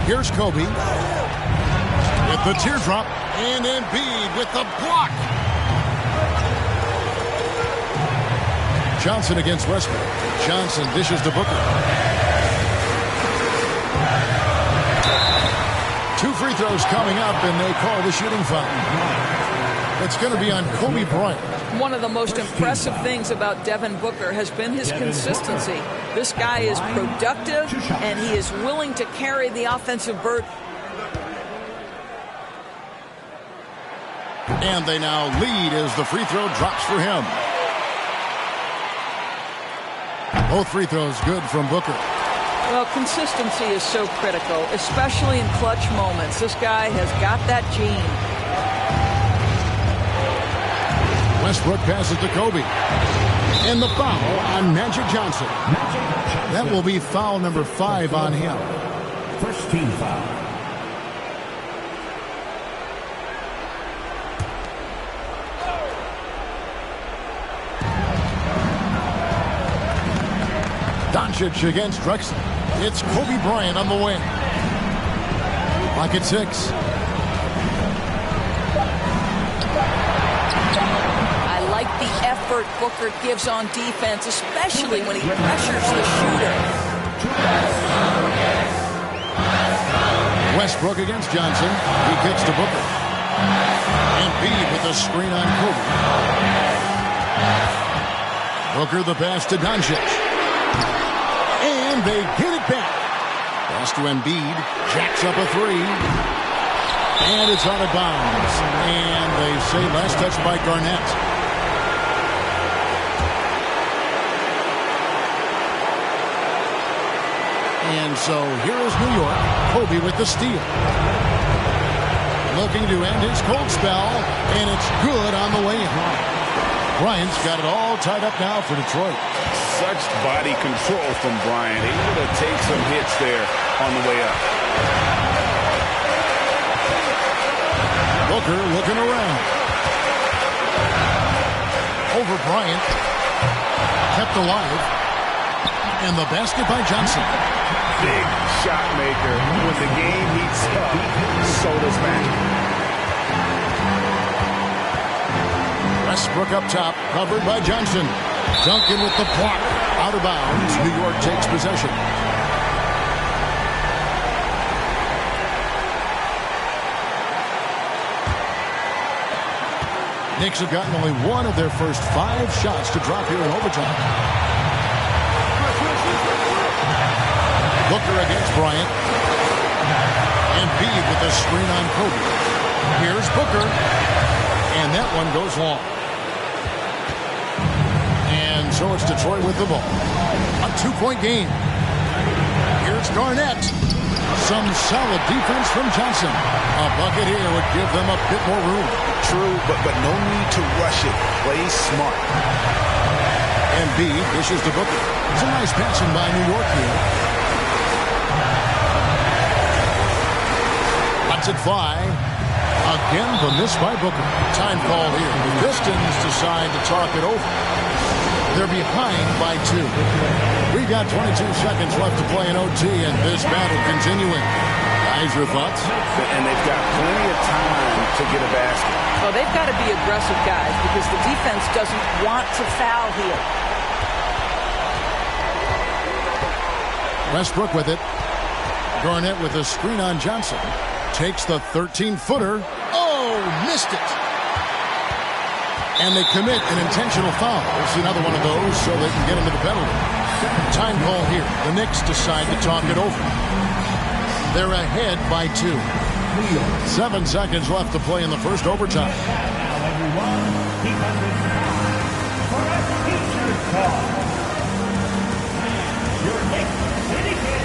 Here's Kobe with the teardrop, and Embiid with the block. Johnson against Westbrook. Johnson dishes to Booker. 2 free throws coming up, and they call the shooting foul. It's going to be on Kobe Bryant. One of the most impressive things about Devin Booker has been his consistency. This guy is productive, and he is willing to carry the offensive burden. And they now lead as the free throw drops for him. Both free throws good from Booker. Well, consistency is so critical, especially in clutch moments. This guy has got that gene. Westbrook passes to Kobe. And the foul on Magic Johnson. That will be foul number 5 on him. First team foul. Doncic against Drexler. It's Kobe Bryant on the wing. Clock at 6. The effort Booker gives on defense, especially when he pressures the shooter. Westbrook against Johnson. He kicks to Booker. Embiid with a screen on Kobe. Booker the pass to Doncic. And they get it back. Pass to Embiid. Jacks up a 3. And it's out of bounds. And they say last touch by Garnett. And so here is New York. Kobe with the steal. Looking to end his cold spell, and it's good on the way in. Bryant's got it all tied up now for Detroit. Such body control from Bryant. Able to take some hits there on the way up. Booker looking around. Over Bryant. Kept alive. And the basket by Johnson. Big shot maker. When the game heats up, so does Magic. Westbrook up top, covered by Johnson. Duncan with the block. Out of bounds. New York takes possession. Knicks have gotten only one of their first 5 shots to drop here in overtime. Booker against Bryant. Embiid with a screen on Kobe. Here's Booker. And that one goes long. And so it's Detroit with the ball. A 2-point game. Here's Garnett. Some solid defense from Johnson. A bucket here would give them a bit more room. True, but no need to rush it. Play smart. Embiid dishes to Booker. It's a nice passing by New York here. At 5. Again, the miss by Booker. Time call here. The Pistons decide to talk it over. They're behind by 2. We've got 22 seconds left to play in OT, and this battle continuing. Guys, your thoughts? And they've got plenty of time to get a basket. Well, they've got to be aggressive, guys, because the defense doesn't want to foul here. Westbrook with it. Garnett with a screen on Johnson. Takes the 13-footer. Oh, missed it. And they commit an intentional foul. It's another one of those so they can get into the penalty. Time call here. The Knicks decide to talk it over. They're ahead by 2. 7 seconds left to play in the first overtime. Now, everyone, because it's time for a teacher's call. And your Knicks City Kid.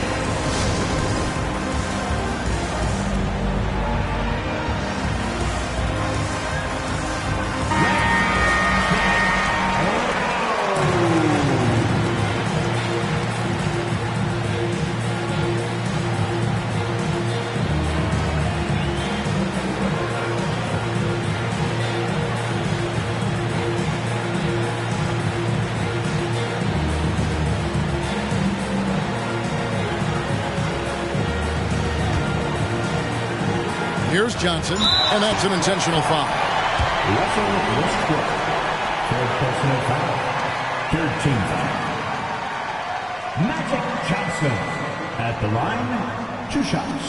Here's Johnson, and that's an intentional foul. Russell Westbrook. Third personal foul. Third team foul. Magic Johnson. At the line, 2 shots.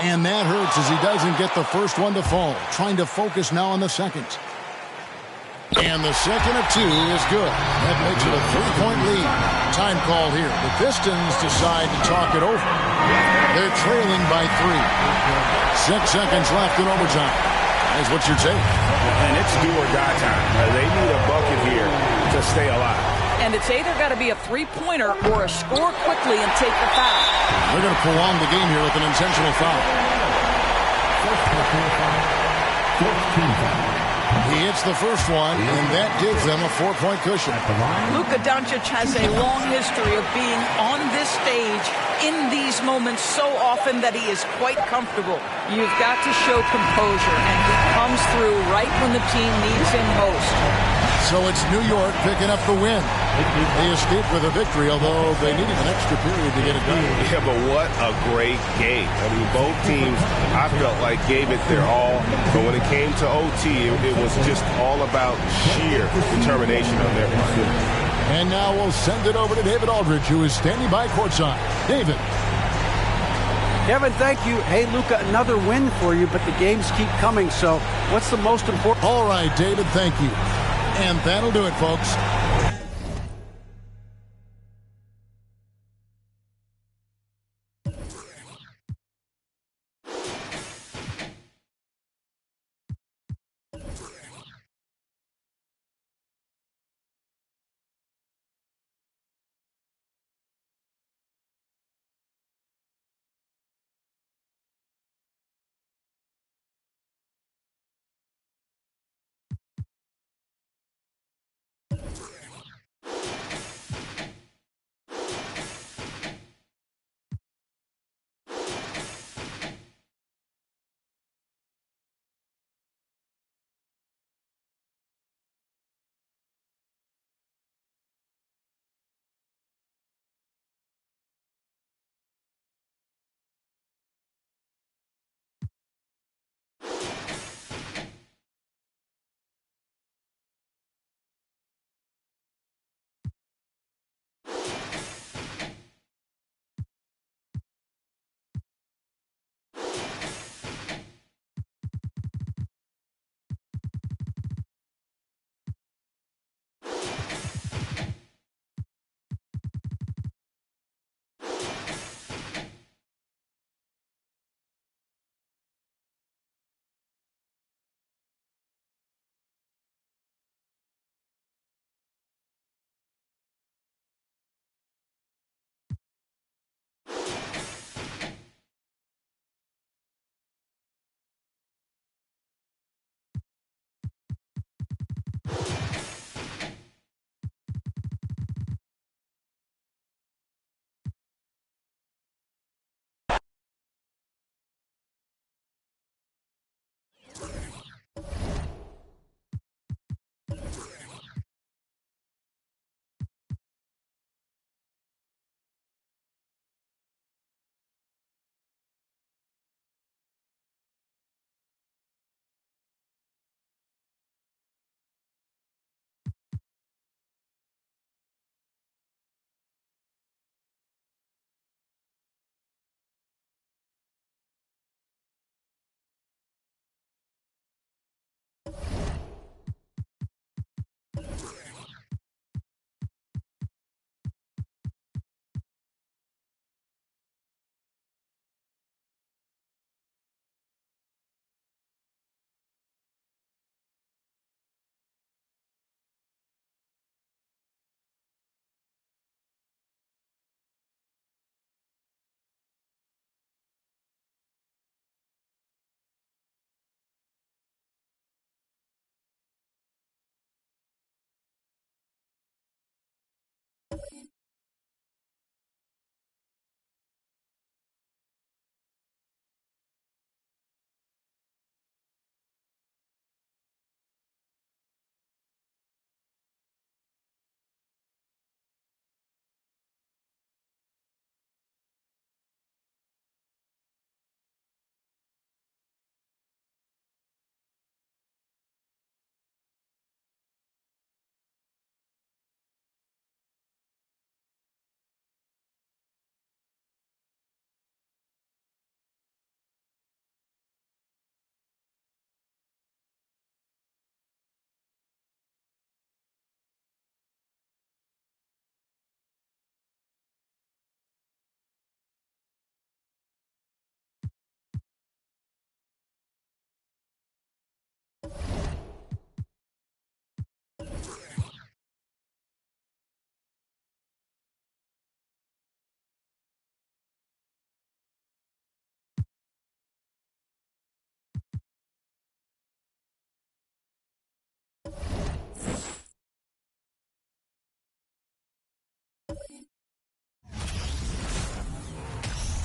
And that hurts as he doesn't get the first one to fall. Trying to focus now on the second. And the second of 2 is good. That makes it a 3-point lead. Time call here. The Pistons decide to talk it over. They're trailing by 3. 6 seconds left in overtime. That's what you take. And it's do or die time. They need a bucket here to stay alive. And it's either got to be a three-pointer or a score quickly and take the foul. They're going to prolong the game here with an intentional foul. First personal foul. Fourth team foul. He hits the first one, and that gives them a 4-point cushion. At the line. Luka Doncic has a long history of being on this stage in these moments so often that he is quite comfortable. You've got to show composure, and he comes through right when the team needs him most. So it's New York picking up the win. They escaped with a victory, although they needed an extra period to get it done. Yeah, but what a great game. I mean, both teams, I felt like, gave it their all. But when it came to OT, it was just all about sheer determination on their part. And now we'll send it over to David Aldridge, who is standing by courtside. David. Kevin, thank you. Hey, Luka, another win for you, but the games keep coming. So what's the most important? All right, David, thank you. And that'll do it, folks.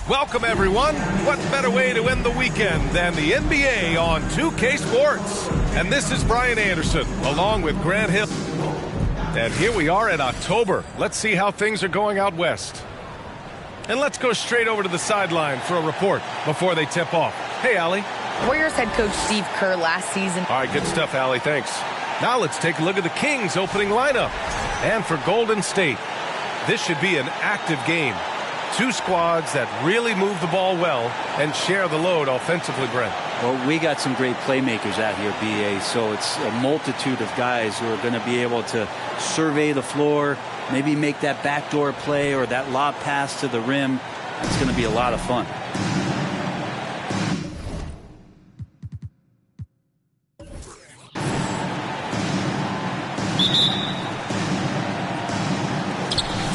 Welcome, everyone. What better way to end the weekend than the NBA on 2K Sports? And this is Brian Anderson, along with Grant Hill. And here we are in October. Let's see how things are going out west. And let's go straight over to the sideline for a report before they tip off. Hey, Allie. Warriors head coach Steve Kerr last season. All right, good stuff, Allie. Thanks. Now let's take a look at the Kings' opening lineup. And for Golden State, this should be an active game. Two squads that really move the ball well and share the load offensively, Brent. Well, we got some great playmakers out here, BA, so it's a multitude of guys who are going to be able to survey the floor, maybe make that backdoor play or that lob pass to the rim. It's going to be a lot of fun.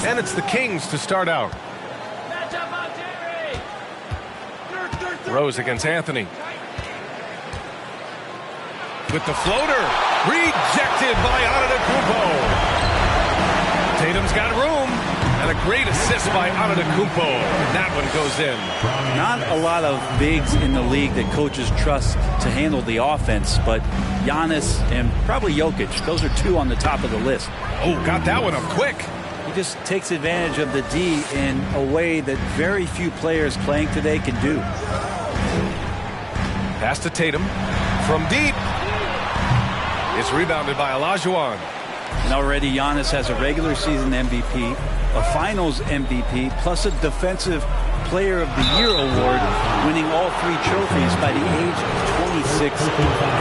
And it's the Kings to start out. Rose against Anthony. With the floater. Rejected by Antetokounmpo. Tatum's got room. And a great assist by Antetokounmpo. And that one goes in. Not a lot of bigs in the league that coaches trust to handle the offense, but Giannis and probably Jokic, those are two on the top of the list. Oh, got that one up quick. He just takes advantage of the D in a way that very few players playing today can do. Pass to Tatum from deep. It's rebounded by Olajuwon. And already Giannis has a regular season MVP, a finals MVP, plus a defensive player of the year award, winning all three trophies by the age of 26.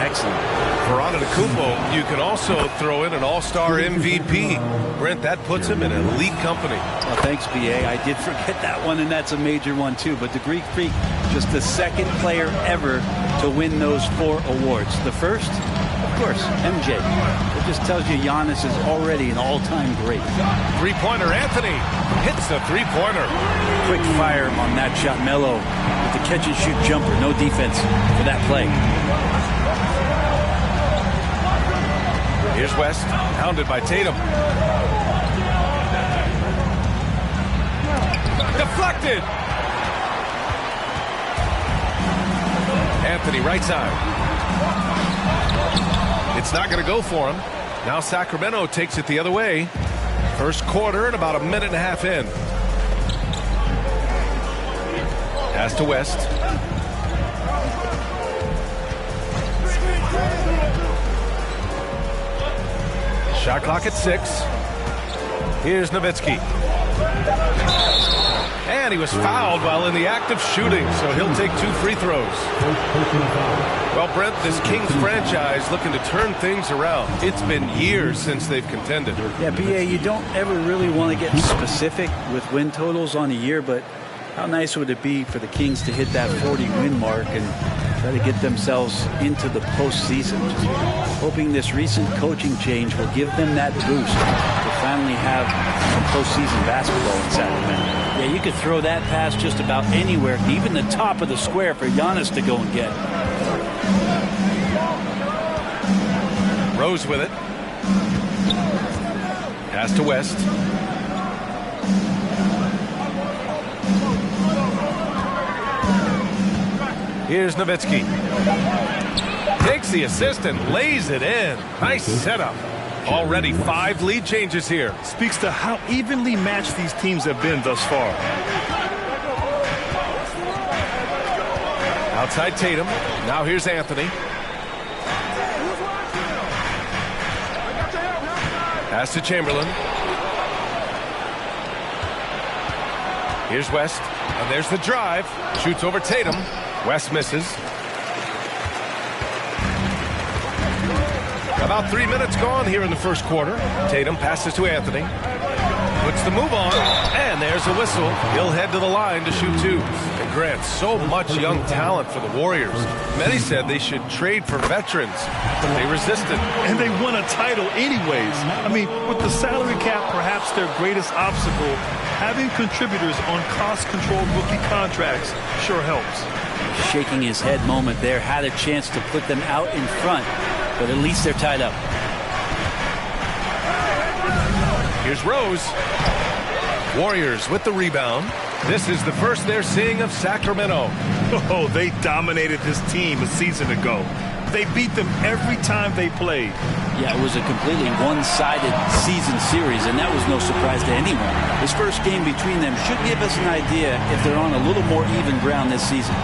Excellent. For Antetokounmpo, you can also throw in an all-star MVP. Brent, that puts him in elite company. Well, thanks, BA. I did forget that one, and that's a major one, too. But the Greek Freak, just the second player ever to win those 4 awards. The first, of course, MJ. It just tells you Giannis is already an all-time great. Three-pointer, Anthony hits a three-pointer. Quick fire on that shot. Melo with the catch-and-shoot jumper. No defense for that play. Here's West, hounded by Tatum. Deflected. Anthony right side. It's not going to go for him. Now Sacramento takes it the other way. First quarter and about a minute and a half in. Pass to West. Shot clock at 6. Here's Nowitzki. And he was fouled while in the act of shooting, so he'll take 2 free throws. Well, Brent, this Kings franchise looking to turn things around. It's been years since they've contended. Yeah, BA, you don't ever really want to get specific with win totals on a year, but how nice would it be for the Kings to hit that 40-win mark and try to get themselves into the postseason? Just hoping this recent coaching change will give them that boost to finally have some postseason basketball in Sacramento. Yeah, you could throw that pass just about anywhere, even the top of the square for Giannis to go and get. Rose with it. Pass to West. Here's Nowitzki. Takes the assist and lays it in. Nice setup. Already 5 lead changes here. Speaks to how evenly matched these teams have been thus far. Outside Tatum. Now here's Anthony. Pass to Chamberlain. Here's West. And there's the drive. Shoots over Tatum. West misses. About 3 minutes gone here in the first quarter. Tatum passes to Anthony. Puts the move on. And there's a whistle. He'll head to the line to shoot 2. And Grant, so much young talent for the Warriors. Many said they should trade for veterans, but they resisted. And they won a title anyways. I mean, with the salary cap perhaps their greatest obstacle, having contributors on cost-controlled rookie contracts sure helps. Shaking his head moment there, had a chance to put them out in front, but at least they're tied up. Here's Rose. Warriors with the rebound. This is the first they're seeing of Sacramento. Oh, they dominated this team a season ago. They beat them every time they played. Yeah, it was a completely one-sided season series, and that was no surprise to anyone. This first game between them should give us an idea if they're on a little more even ground this season.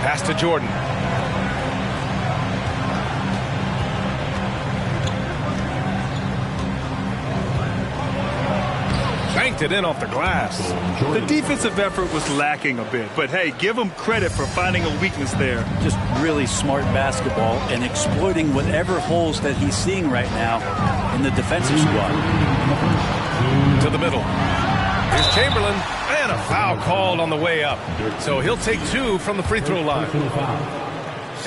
Pass to Jordan. Banked it in off the glass. The defensive effort was lacking a bit, but hey, give them credit for finding a weakness there. Just really smart basketball and exploiting whatever holes that he's seeing right now in the defensive squad. To the middle. Here's Chamberlain, and a foul called on the way up. So he'll take 2 from the free throw line.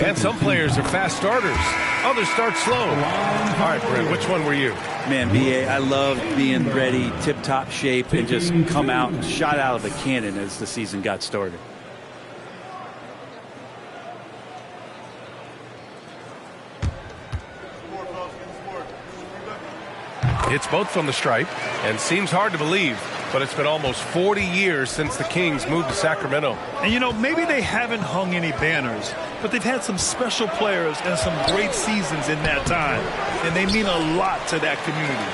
And some players are fast starters. Others start slow. All right, Brent, which one were you? Man, B.A., I loved being ready, tip-top shape, and just come out and shot out of a cannon as the season got started. It's both from the stripe, and seems hard to believe, but it's been almost 40 years since the Kings moved to Sacramento. And, you know, maybe they haven't hung any banners, but they've had some special players and some great seasons in that time, and they mean a lot to that community.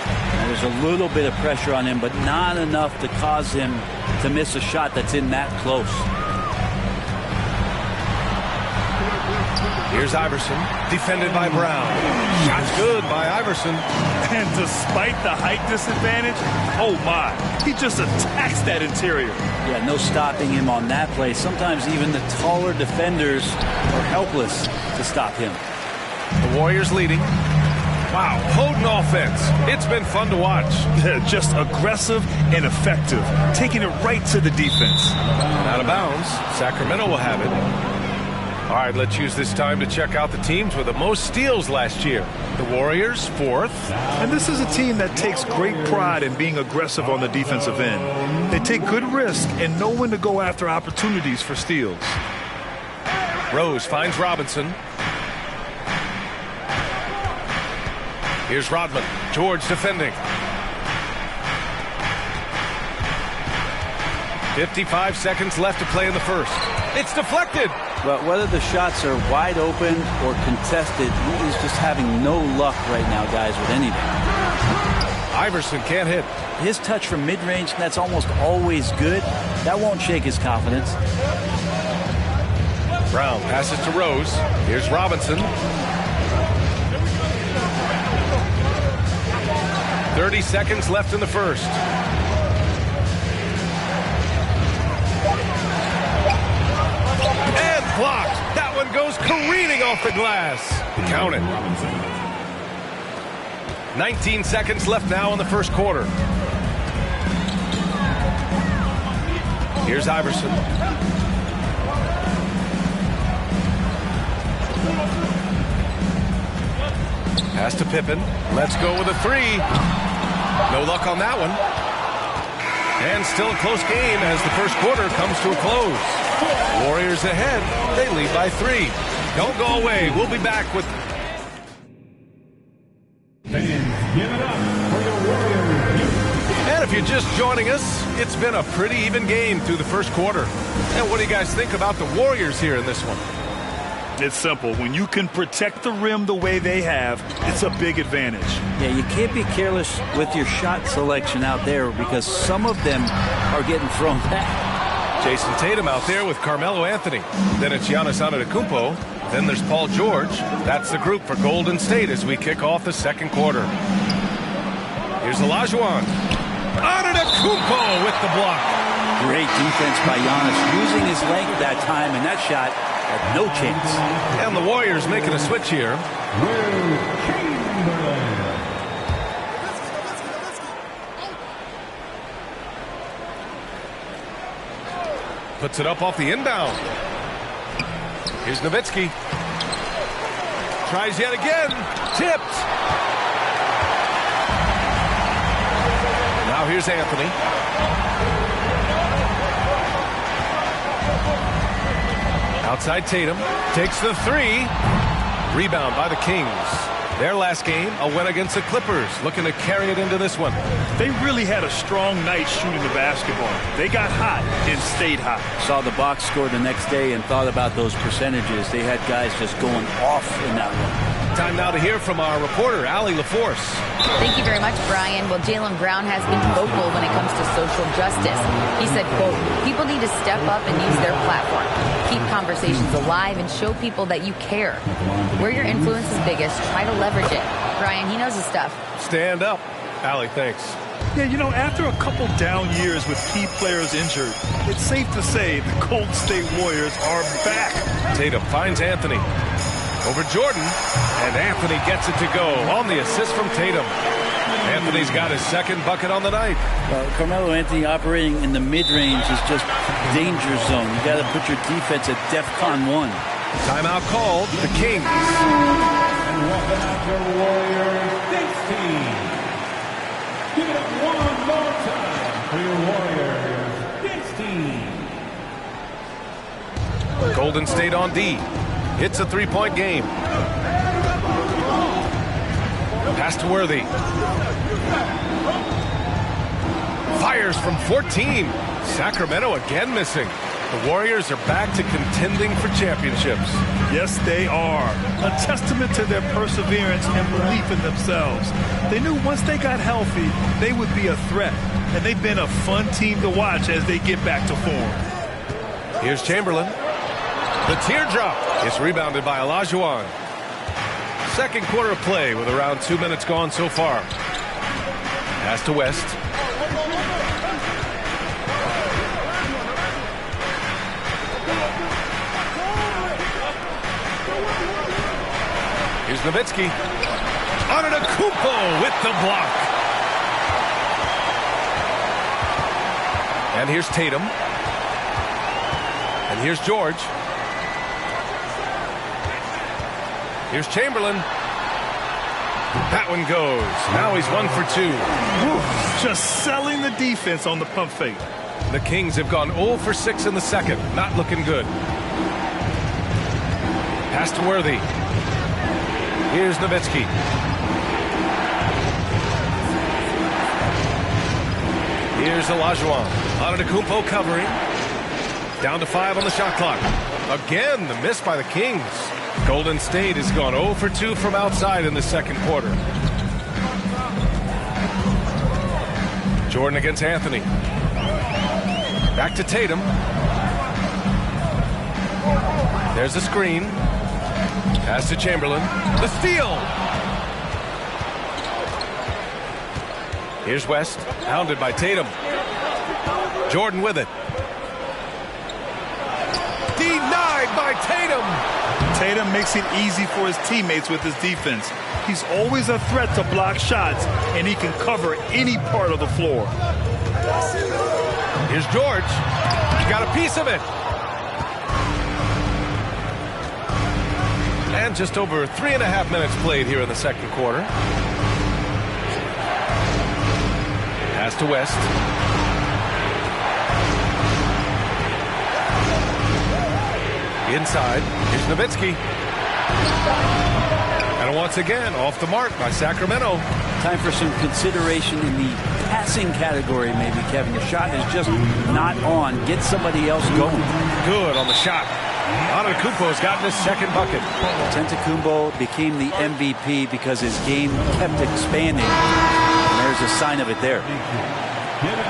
There's a little bit of pressure on him, but not enough to cause him to miss a shot that's in that close. Here's Iverson, defended by Brown. Shot's good by Iverson. And despite the height disadvantage, oh my, he just attacks that interior. Yeah, no stopping him on that play. Sometimes even the taller defenders are helpless to stop him. The Warriors leading. Wow, potent offense. It's been fun to watch. Just aggressive and effective, taking it right to the defense. Out of bounds. Sacramento will have it. All right, let's use this time to check out the teams with the most steals last year. The Warriors, 4th. And this is a team that takes great pride in being aggressive on the defensive end. They take good risk and know when to go after opportunities for steals. Rose finds Robinson. Here's Rodman. George defending. 55 seconds left to play in the first. It's deflected. But whether the shots are wide open or contested, he is just having no luck right now, guys, with anything. Iverson can't hit. His touch from mid-range, that's almost always good. That won't shake his confidence. Brown passes to Rose. Here's Robinson. 30 seconds left in the first. And blocked. That one goes careening off the glass. Count it. 19 seconds left now in the first quarter. Here's Iverson. Pass to Pippen. Let's go with a 3. No luck on that one. And still a close game as the first quarter comes to a close. Warriors ahead. They lead by 3. Don't go away. We'll be back with... Fans, give it up for your Warriors. If you're just joining us, it's been a pretty even game through the first quarter. And what do you guys think about the Warriors here in this one? It's simple. When you can protect the rim the way they have, it's a big advantage. Yeah, you can't be careless with your shot selection out there because some of them are getting thrown back. Jason Tatum out there with Carmelo Anthony. Then it's Giannis Antetokounmpo. Then there's Paul George. That's the group for Golden State as we kick off the second quarter. Here's Olajuwon. Antetokounmpo with the block. Great defense by Giannis, using his length that time, and that shot had no chance. And the Warriors making a switch here. Puts it up off the inbound. Here's Nowitzki. Tries yet again. Tipped. Now here's Anthony. Outside Tatum. Takes the three. Rebound by the Kings. Their last game, a win against the Clippers. Looking to carry it into this one. They really had a strong night shooting the basketball. They got hot and stayed hot. Saw the box score the next day and thought about those percentages. They had guys just going off in that one. Time now to hear from our reporter, Allie LaForce. Thank you very much, Brian. Well, Jaylen Brown has been vocal when it comes to social justice. He said, quote, people need to step up and use their platform. Keep conversations alive and show people that you care. Where your influence is biggest, try to leverage it. Brian, he knows his stuff. Stand up. Allie, thanks. Yeah, you know, after a couple down years with key players injured, it's safe to say the Golden State Warriors are back. Tatum finds Anthony. Over Jordan, and Anthony gets it to go on the assist from Tatum. Anthony's got his second bucket on the night. Carmelo Anthony operating in the mid-range is just danger zone. You got to put your defense at DEFCON 1. Timeout called. The Kings. And welcome out your Warriors 16. Give it up one more time for your Warriors 16. Golden State on D. It's a three-point game. Pass to Worthy. Fires from 14. Sacramento again missing. The Warriors are back to contending for championships. Yes, they are. A testament to their perseverance and belief in themselves. They knew once they got healthy, they would be a threat. And they've been a fun team to watch as they get back to form. Here's Chamberlain. The teardrop is rebounded by Olajuwon. Second quarter of play with around 2 minutes gone so far. Pass to West. Here's Nowitzki. Antetokounmpo with the block. And here's Tatum. And here's George. Here's Chamberlain. That one goes. Now he's 1 for 2. Whew, just selling the defense on the pump fake. The Kings have gone 0 for 6 in the second. Not looking good. Pass to Worthy. Here's Nowitzki. Here's Olajuwon. Antetokounmpo covering. Down to 5 on the shot clock. Again, the miss by the Kings. Golden State has gone 0 for 2 from outside in the second quarter. Jordan against Anthony. Back to Tatum. There's a screen. Pass to Chamberlain. The steal. Here's West. Hounded by Tatum. Jordan with it. Denied by Tatum. Tatum makes it easy for his teammates with his defense. He's always a threat to block shots, and he can cover any part of the floor. Here's George. He got a piece of it. And just over 3.5 minutes played here in the second quarter. Pass to West. Inside. Here's Nowitzki. And once again, off the mark by Sacramento. Time for some consideration in the passing category, maybe, Kevin. The shot is just not on. Get somebody else going. Good on the shot. Antetokounmpo's gotten his second bucket. Antetokounmpo became the MVP because his game kept expanding. And there's a sign of it there.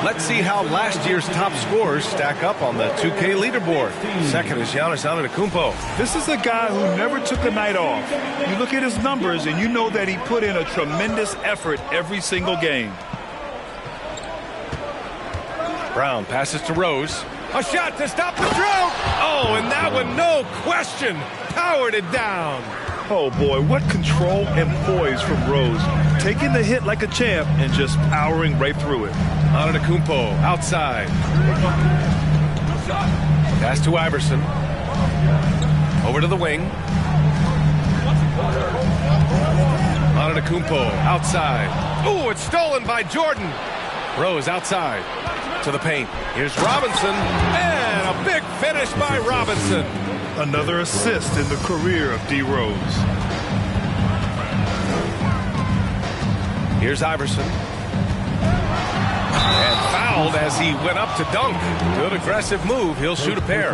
Let's see how last year's top scorers stack up on the 2K leaderboard. Second is Giannis Antetokounmpo. This is a guy who never took a night off. You look at his numbers and you know that he put in a tremendous effort every single game. Brown passes to Rose. A shot to stop the drought. Oh, and that one, no question, powered it down. Oh, boy, what control and poise from Rose. Taking the hit like a champ and just powering right through it. Antetokounmpo outside. Pass to Iverson. Over to the wing. Antetokounmpo outside. Oh, it's stolen by Jordan. Rose outside to the paint. Here's Robinson, and a big finish by Robinson. Another assist in the career of D. Rose. Here's Iverson. And fouled as he went up to dunk. Good aggressive move. He'll shoot a pair.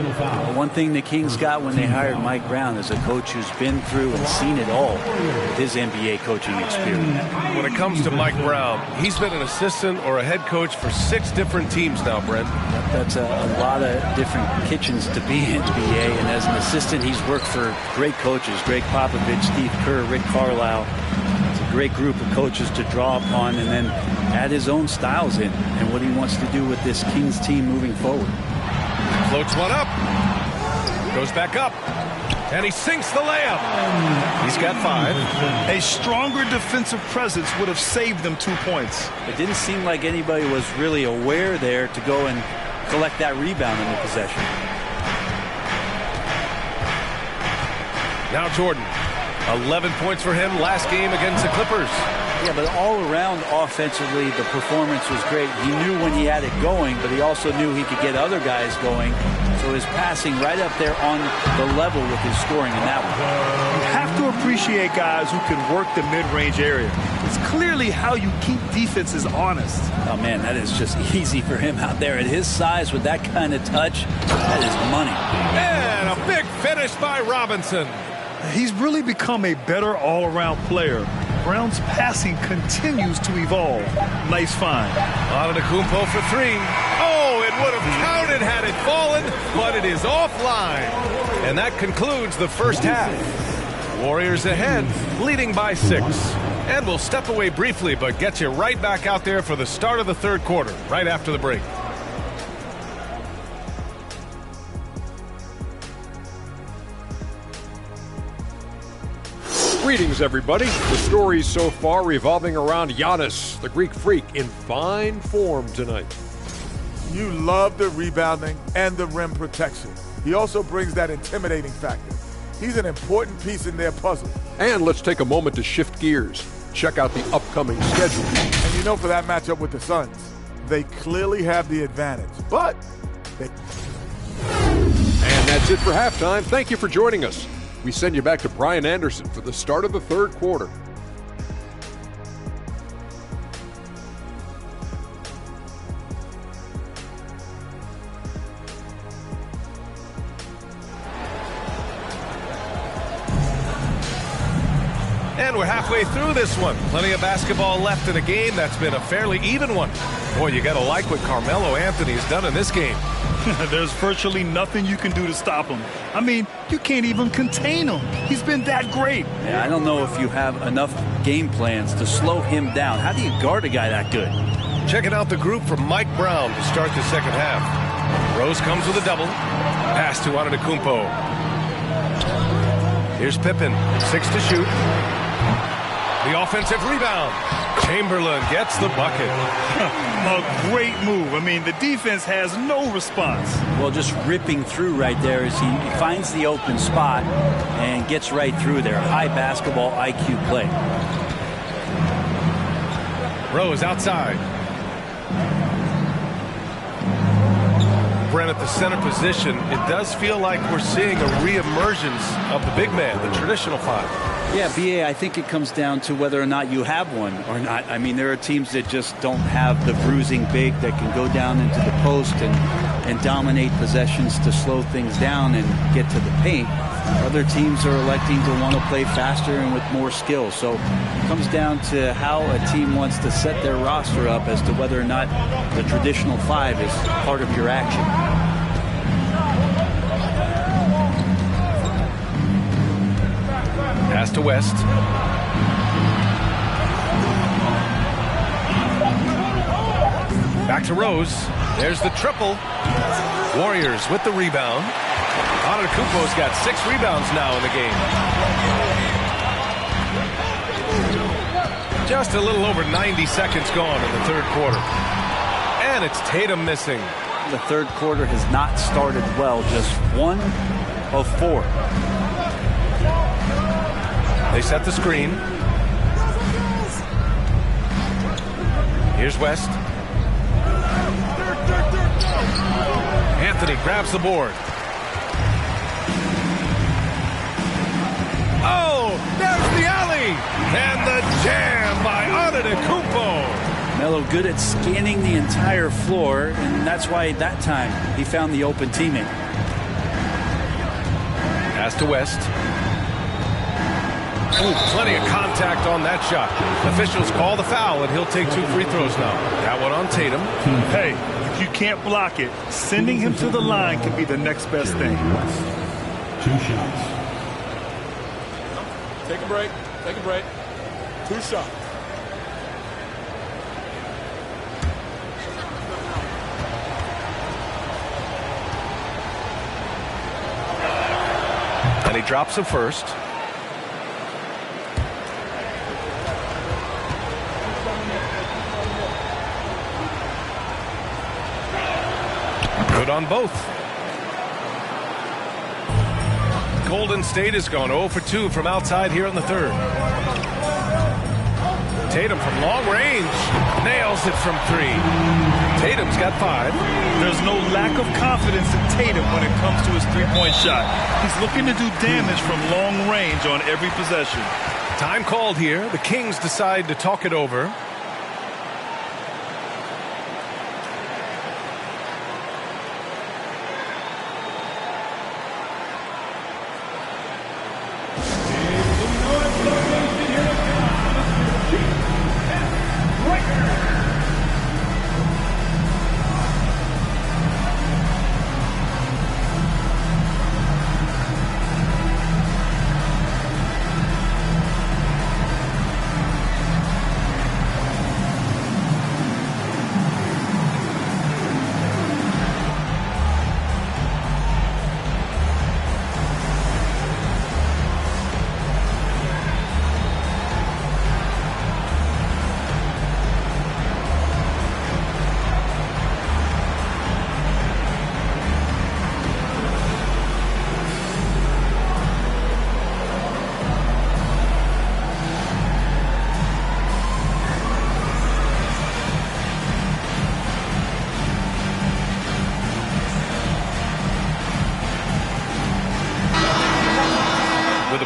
One thing the Kings got when they hired Mike Brown is a coach who's been through and seen it all with his NBA coaching experience. When it comes to Mike Brown, he's been an assistant or a head coach for 6 different teams now, Brent. That's a lot of different kitchens to be in NBA. And as an assistant, he's worked for great coaches, Greg Popovich, Steve Kerr, Rick Carlisle. Great group of coaches to draw upon and then add his own styles in and what he wants to do with this Kings team moving forward. Floats one up. Goes back up. And he sinks the layup. He's got 5. A stronger defensive presence would have saved them 2 points. It didn't seem like anybody was really aware there to go and collect that rebound in the possession. Now Jordan. 11 points for him last game against the Clippers. Yeah, but all around offensively, the performance was great. He knew when he had it going, but he also knew he could get other guys going. So his passing right up there on the level with his scoring in that one. You have to appreciate guys who can work the mid-range area. It's clearly how you keep defenses honest. Oh, man, that is just easy for him out there. At his size with that kind of touch, that is money. And a big finish by Robinson. He's really become a better all-around player. Brown's passing continues to evolve. Nice find. Antetokounmpo for 3. Oh, it would have counted had it fallen, but it is offline. And that concludes the first half. Warriors ahead, leading by 6. And we'll step away briefly, but get you right back out there for the start of the third quarter, right after the break. Greetings, everybody. The stories so far revolving around Giannis, the Greek freak, in fine form tonight. You love the rebounding and the rim protection. He also brings that intimidating factor. He's an important piece in their puzzle. And let's take a moment to shift gears. Check out the upcoming schedule. And you know, for that matchup with the Suns, they clearly have the advantage. But And that's it for halftime. Thank you for joining us. We send you back to Brian Anderson for the start of the third quarter. And we're halfway through this one. Plenty of basketball left in a game that's been a fairly even one. Boy, you got to like what Carmelo Anthony has done in this game. There's virtually nothing you can do to stop him. I mean, you can't even contain him. He's been that great. Yeah, I don't know if you have enough game plans to slow him down. How do you guard a guy that good? Checking out the group from Mike Brown to start the second half. Rose comes with a double. Pass to Antetokounmpo. Here's Pippen. 6 to shoot. The offensive rebound. Chamberlain gets the bucket. A great move. I mean, the defense has no response. Well, just ripping through right there as he finds the open spot and gets right through there. High basketball IQ play. Rose outside. Brent at the center position. It does feel like we're seeing a reemergence of the big man, the traditional 5. Yeah, B.A., I think it comes down to whether or not you have one or not. I mean, there are teams that just don't have the bruising big that can go down into the post and dominate possessions to slow things down and get to the paint. Other teams are electing to want to play faster and with more skill. So it comes down to how a team wants to set their roster up as to whether or not the traditional 5 is part of your action. Pass to West. Back to Rose. There's the triple. Warriors with the rebound. Antetokounmpo's got 6 rebounds now in the game. Just a little over 90 seconds gone in the third quarter. And it's Tatum missing. The third quarter has not started well. Just 1 of 4. They set the screen. Here's West. Anthony grabs the board. Oh, there's the alley. And the jam by Antetokounmpo. Melo good at scanning the entire floor, and that's why that time he found the open teammate. Pass to West. Ooh, plenty of contact on that shot. Officials call the foul, and he'll take 2 free throws now. That one on Tatum. Hey, if you can't block it, sending him to the line can be the next best thing. 2 shots. Take a break. Take a break. 2 shots. And he drops the first. Good on both. Golden State has gone 0 for 2 from outside here in the third. Tatum from long range nails it from 3. Tatum's got 5. There's no lack of confidence in Tatum when it comes to his three-point shot. He's looking to do damage from long range on every possession. Time called here. The Kings decide to talk it over.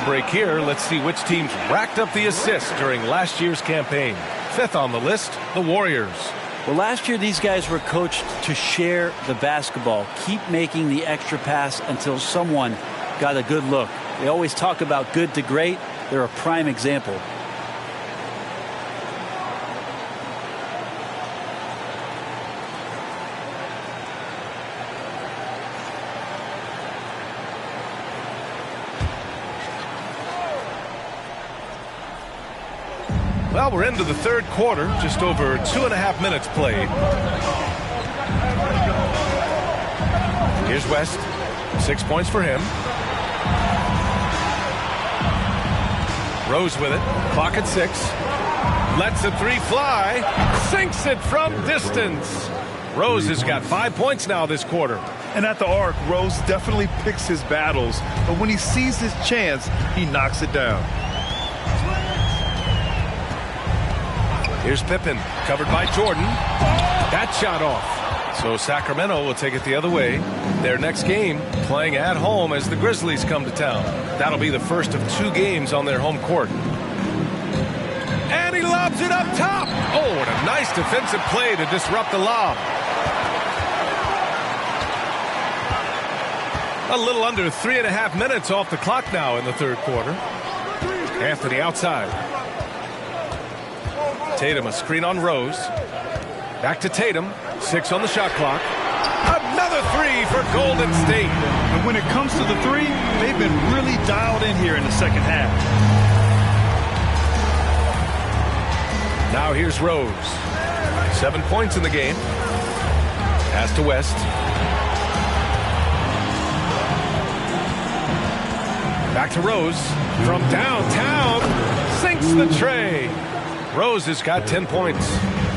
Break here. Let's see which teams racked up the assists during last year's campaign. 5th on the list, the Warriors. Well, last year these guys were coached to share the basketball, keep making the extra pass until someone got a good look. They always talk about good to great. They're a prime example. Well, we're into the third quarter, just over 2.5 minutes played. Here's West, 6 points for him. Rose with it, clock at 6. Lets the 3 fly, sinks it from distance. Rose has got 5 points now this quarter. And at the arc, Rose definitely picks his battles, but when he sees his chance, he knocks it down. Here's Pippen, covered by Jordan. That shot off. So Sacramento will take it the other way. Their next game playing at home as the Grizzlies come to town. That'll be the first of 2 games on their home court. And he lobs it up top. Oh, what a nice defensive play to disrupt the lob. A little under 3.5 minutes off the clock now in the third quarter. Anthony outside. Tatum a screen on Rose. Back to Tatum. 6 on the shot clock. Another 3 for Golden State. And when it comes to the 3, they've been really dialed in here in the second half. Now here's Rose. 7 points in the game. Pass to West. Back to Rose. From downtown. Sinks the tray. Rose has got 10 points.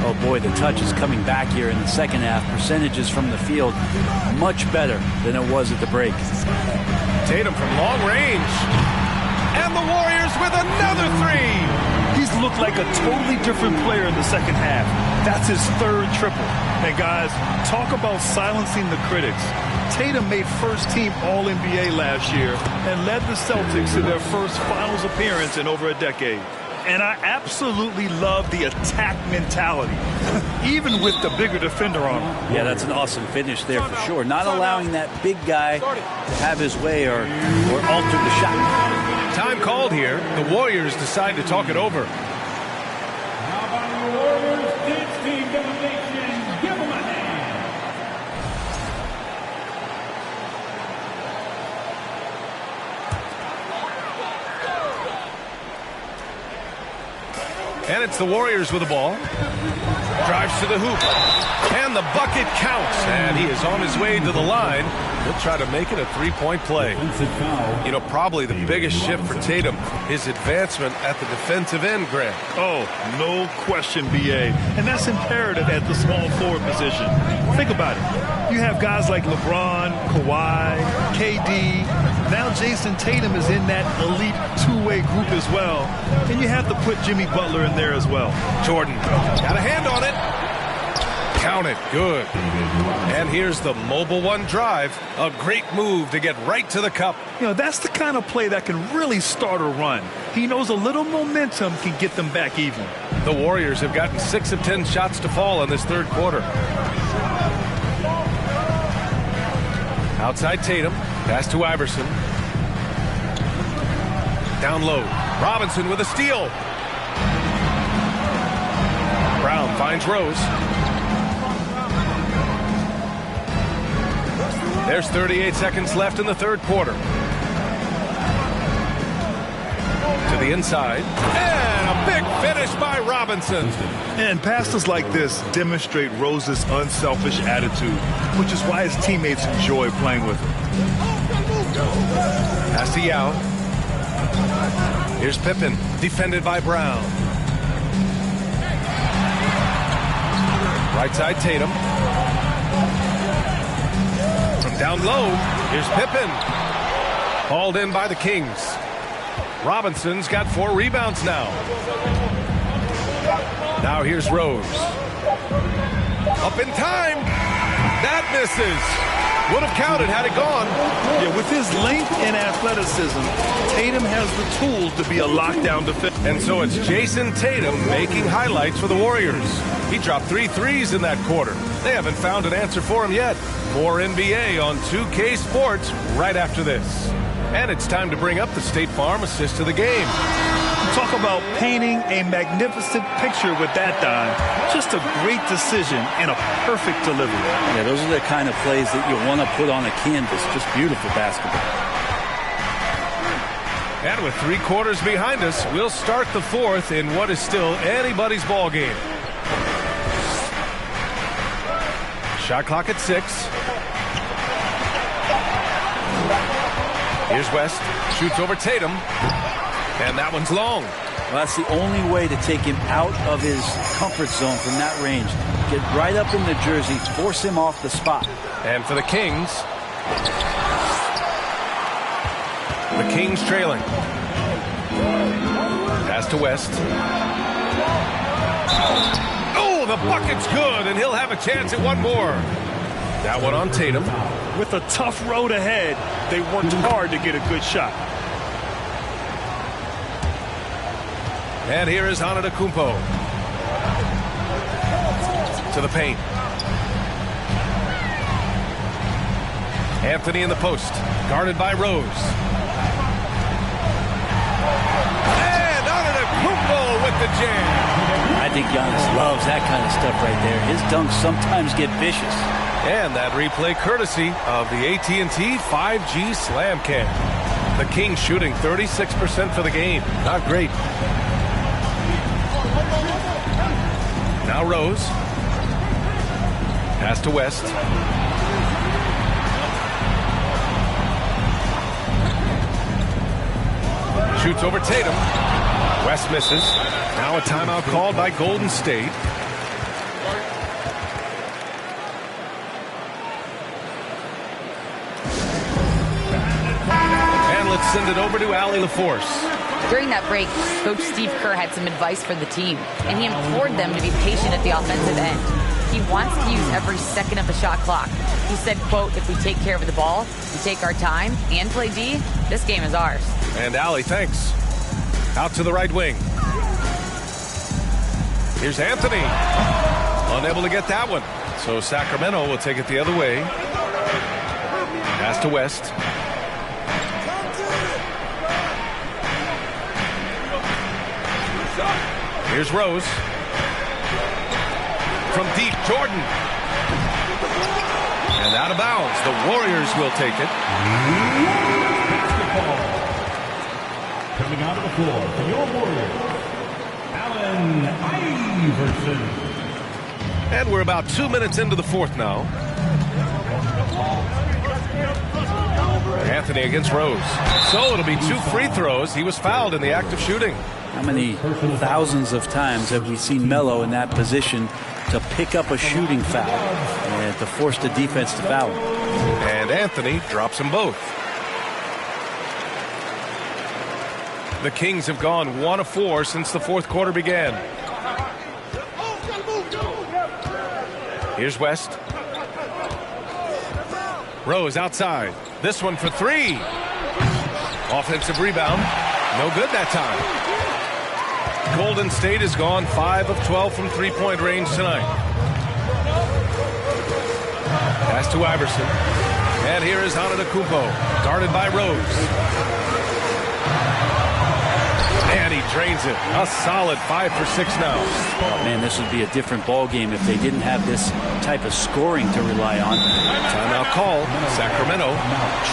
Oh boy, the touch is coming back here in the second half. Percentages from the field much better than it was at the break. Tatum from long range. And the Warriors with another 3. He's looked like a totally different player in the second half. That's his 3rd triple. And guys, talk about silencing the critics. Tatum made first-team All-NBA last year and led the Celtics to their first finals appearance in over a decade. And I absolutely love the attack mentality, even with the bigger defender on him. Yeah, that's an awesome finish there for sure. Not allowing that big guy to have his way or alter the shot. Time called here. The Warriors decide to talk it over. How about the Warriors? Dance team delegation. Give them a hand. And it's the Warriors with the ball. Drives to the hoop. And the bucket counts. And he is on his way to the line. He'll try to make it a 3-point play. You know, probably the biggest shift for Tatum, his advancement at the defensive end, Grant. Oh, no question, B.A. And that's imperative at the small forward position. Think about it. You have guys like LeBron, Kawhi, KD. Now Jason Tatum is in that elite 2-way group as well. And you have to put Jimmy Butler in there as well. Jordan got a hand on it. Count it. Good. And here's the mobile one drive. A great move to get right to the cup. You know, that's the kind of play that can really start a run. He knows a little momentum can get them back even. The Warriors have gotten 6 of 10 shots to fall in this third quarter. Outside Tatum. Pass to Iverson. Down low. Robinson with a steal. Brown finds Rose. There's 38 seconds left in the third quarter. To the inside. And a big finish by Robinson. And passes like this demonstrate Rose's unselfish attitude, which is why his teammates enjoy playing with him. Pass to Yao. Here's Pippen, defended by Brown. Right side Tatum. From down low, here's Pippen. Hauled in by the Kings. Robinson's got 4 rebounds now. Now here's Rose. Up in time. That misses. Would have counted had it gone. Yeah, with his length and athleticism, Tatum has the tools to be a lockdown defender. And so it's Jason Tatum making highlights for the Warriors. He dropped 3 threes in that quarter. They haven't found an answer for him yet. More NBA on 2K Sports right after this. And it's time to bring up the State Farm assist to the game. Talk about painting a magnificent picture with that dime. Just a great decision and a perfect delivery. Yeah, those are the kind of plays that you want to put on a canvas. Just beautiful basketball. And with 3 quarters behind us, we'll start the fourth in what is still anybody's ball game. Shot clock at 6. Here's West. Shoots over Tatum. And that one's long. Well, that's the only way to take him out of his comfort zone from that range. Get right up in the jersey, force him off the spot. And for the Kings trailing. Pass to West. Oh, the bucket's good, and he'll have a chance at one more. That one on Tatum. With a tough road ahead, they worked hard to get a good shot. And here is Antetokounmpo. To the paint. Anthony in the post, guarded by Rose. And Antetokounmpo with the jam. I think Giannis loves that kind of stuff right there. His dunks sometimes get vicious. And that replay courtesy of the AT&T 5G Slam Cam. The Kings shooting 36% for the game. Not great. Now Rose. Pass to West. Shoots over Tatum. West misses. Now a timeout called by Golden State. And let's send it over to Allie LaForce. During that break, Coach Steve Kerr had some advice for the team, and he implored them to be patient at the offensive end. He wants to use every second of the shot clock. He said, quote, if we take care of the ball, we take our time, and play D, this game is ours. And Allie, thanks. Out to the right wing. Here's Anthony. Unable to get that one. So Sacramento will take it the other way. Pass to West. Here's Rose. From deep, Jordan. And out of bounds. The Warriors will take it. Basketball. Coming out of the floor for your Warriors, Allen Iverson. And we're about 2 minutes into the fourth now. Anthony against Rose. So it'll be 2 free throws. He was fouled in the act of shooting. How many thousands of times have we seen Melo in that position to pick up a shooting foul and to force the defense to foul him? And Anthony drops them both. The Kings have gone 1 of 4 since the fourth quarter began. Here's West. Rose outside. This one for 3. Offensive rebound. No good that time. Golden State has gone 5 of 12 from three-point range tonight. Pass to Iverson. And here is Antetokounmpo, guarded by Rose. And he drains it. A solid 5 for 6 now. Oh, man, this would be a different ball game if they didn't have this type of scoring to rely on. Timeout call. Sacramento.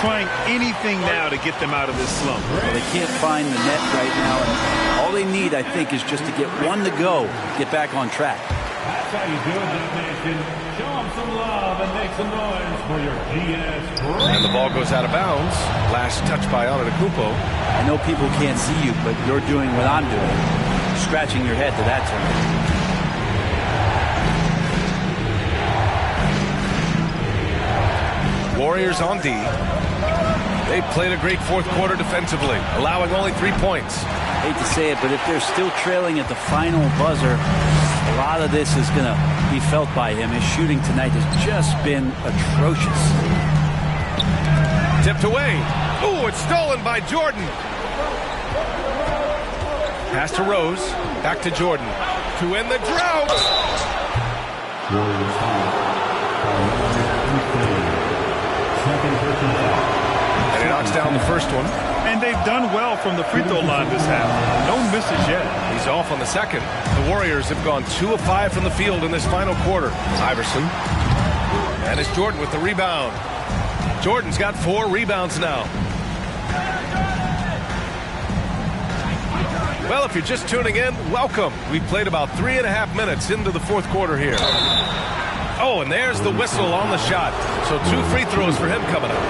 Trying anything now to get them out of this slump. Well, they can't find the net right now, and all they need, I think, is just to get one to go, get back on track. That's how you do it, Nation. Show them some love and make some noise for your GS. And the ball goes out of bounds. Last touch by Antetokounmpo. I know people can't see you, but you're doing what I'm doing. Scratching your head to that term. Warriors on D. They played a great fourth quarter defensively, allowing only 3 points. Hate to say it, but if they're still trailing at the final buzzer, a lot of this is going to be felt by him. His shooting tonight has just been atrocious. Tipped away. Ooh, it's stolen by Jordan. Pass to Rose. Back to Jordan. To end the drought. And he knocks down the first one. And they've done well from the free throw line this half. No misses yet. He's off on the second. The Warriors have gone 2 of 5 from the field in this final quarter. Iverson. And it's Jordan with the rebound. Jordan's got 4 rebounds now. Well, if you're just tuning in, welcome. We've played about 3.5 minutes into the fourth quarter here. Oh, and there's the whistle on the shot. So 2 free throws for him coming up.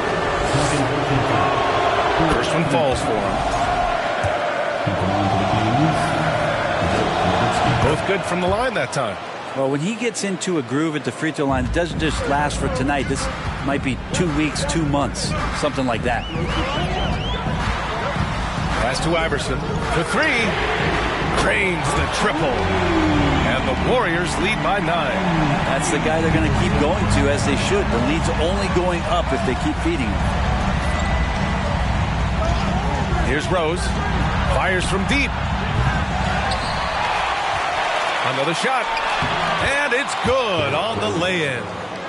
First one falls for him. Both good from the line that time. Well, when he gets into a groove at the free throw line, it doesn't just last for tonight. This might be 2 weeks, 2 months, something like that. Pass to Iverson for 3. Drains the triple. And And the Warriors lead by 9. That's the guy they're going to keep going to, as they should. The lead's only going up if they keep feeding him. Here's Rose. Fires from deep. Another shot. And it's good on the lay-in.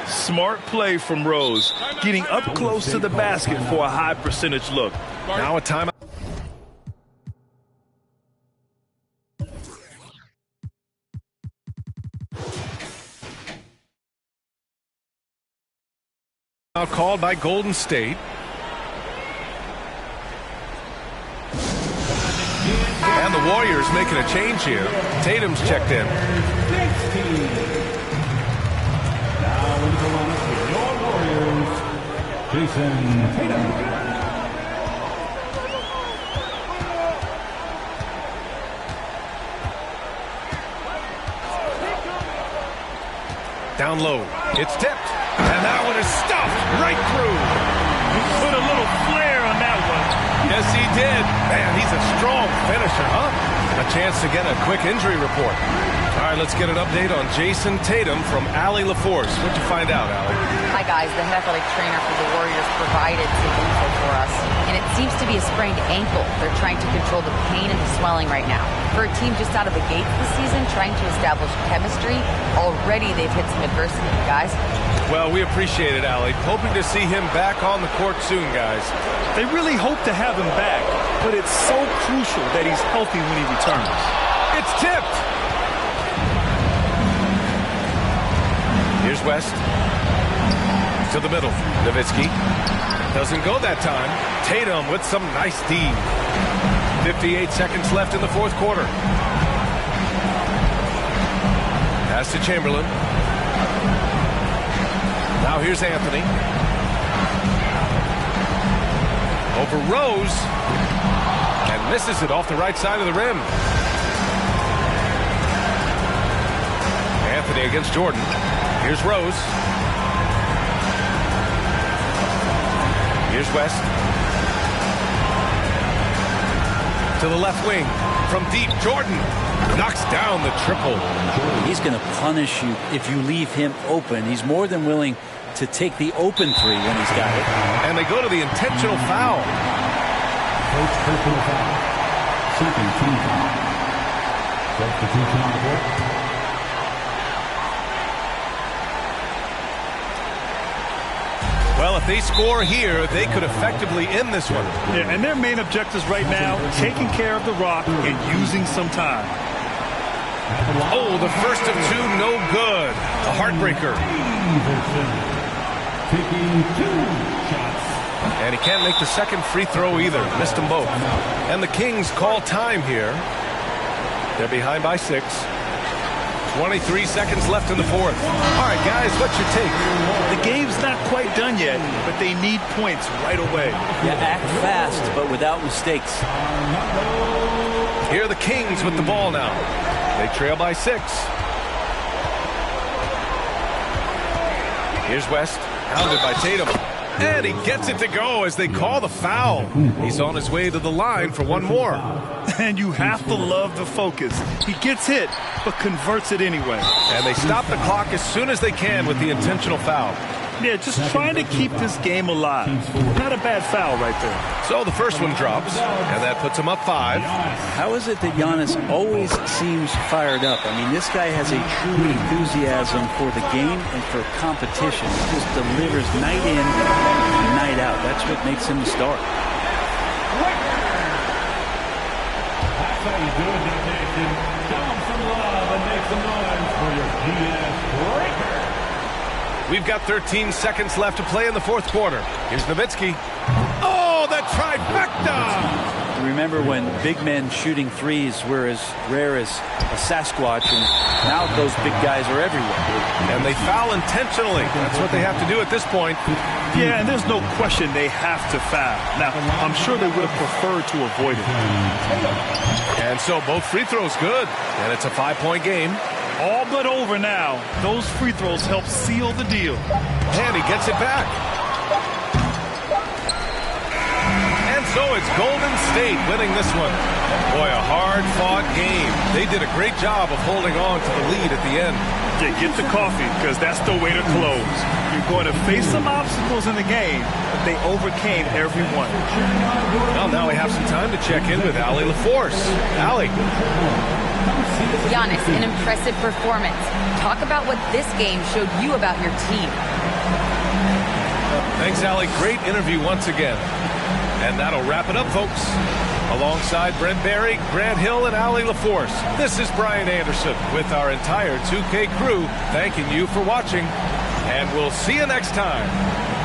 Smart play from Rose, getting up close to the basket for a high percentage look. Now a timeout. Called by Golden State. And the Warriors making a change here. Tatum's checked in. Now into the lineup with your Warriors, Jason Tatum. Down low. It's tipped. And that one is stuffed right through. He put a little flair on that one. Yes, he did. Man, he's a strong finisher, huh? A chance to get a quick injury report. All right, let's get an update on Jason Tatum from Allie LaForce. What'd you find out, Allie? Hi, guys. The head athletic trainer for the Warriors provided some info for us, and it seems to be a sprained ankle. They're trying to control the pain and the swelling right now. For a team just out of the gates this season, trying to establish chemistry, already they've hit some adversity, guys. Well, we appreciate it, Allie. Hoping to see him back on the court soon, guys. They really hope to have him back, but it's so crucial that he's healthy when he returns. It's tipped. Here's West. To the middle. Nowitzki. Doesn't go that time. Tatum with some nice D. 58 seconds left in the fourth quarter. Pass to Chamberlain. Now here's Anthony. Over Rose. And misses it off the right side of the rim. Anthony against Jordan. Here's Rose. Here's West. To the left wing. From deep, Jordan knocks down the triple. He's going to punish you if you leave him open. He's more than willing to take the open three when he's got it. And they go to the intentional foul. First personal foul. Second team foul. Substitution on the court. Well, if they score here, they could effectively end this one. Yeah, and their main objectives right now, taking care of the rock and using some time. Oh, the first of two, no good. A heartbreaker. Taking 2 shots. And he can't make the second free throw either. Missed them both. And the Kings call time here. They're behind by 6. 23 seconds left in the fourth. All right, guys, what's your take? The game's not quite done yet, but they need points right away. Yeah, act fast, but without mistakes. Here are the Kings with the ball now. They trail by 6. Here's West, hounded by Tatum. And he gets it to go as they call the foul. He's on his way to the line for one more. And you have to love the focus. He gets hit, but converts it anyway. And they stop the clock as soon as they can with the intentional foul. Yeah, just trying to keep this game alive. Not a bad foul right there. So the first one drops, and that puts him up 5. How is it that Giannis always seems fired up? I mean, this guy has a true enthusiasm for the game and for competition. He just delivers night in and night out. That's what makes him the star. That's how you do it, Nation. Show him some love and make some noise for your GS Breaker. We've got 13 seconds left to play in the fourth quarter. Here's Nowitzki. Oh, the trifecta! Remember when big men shooting threes were as rare as a Sasquatch, and now those big guys are everywhere. And they foul intentionally. That's what they have to do at this point. Yeah, and there's no question they have to foul. Now, I'm sure they would have preferred to avoid it. And so both free throws good. And it's a 5-point game. All but over now. Those free throws help seal the deal. And he gets it back. And So it's Golden State winning this one. Boy, a hard-fought game. They did a great job of holding on to the lead at the end. Yeah, get the coffee, because that's the way to close. You're going to face some obstacles in the game, but they overcame every one. Well, now we have some time to check in with Allie LaForce. Allie. Giannis, an impressive performance. Talk about what this game showed you about your team. Thanks, Allie. Great interview once again. And that'll wrap it up, folks. Alongside Brent Barry, Grant Hill, and Allie LaForce, this is Brian Anderson with our entire 2K crew thanking you for watching. And we'll see you next time.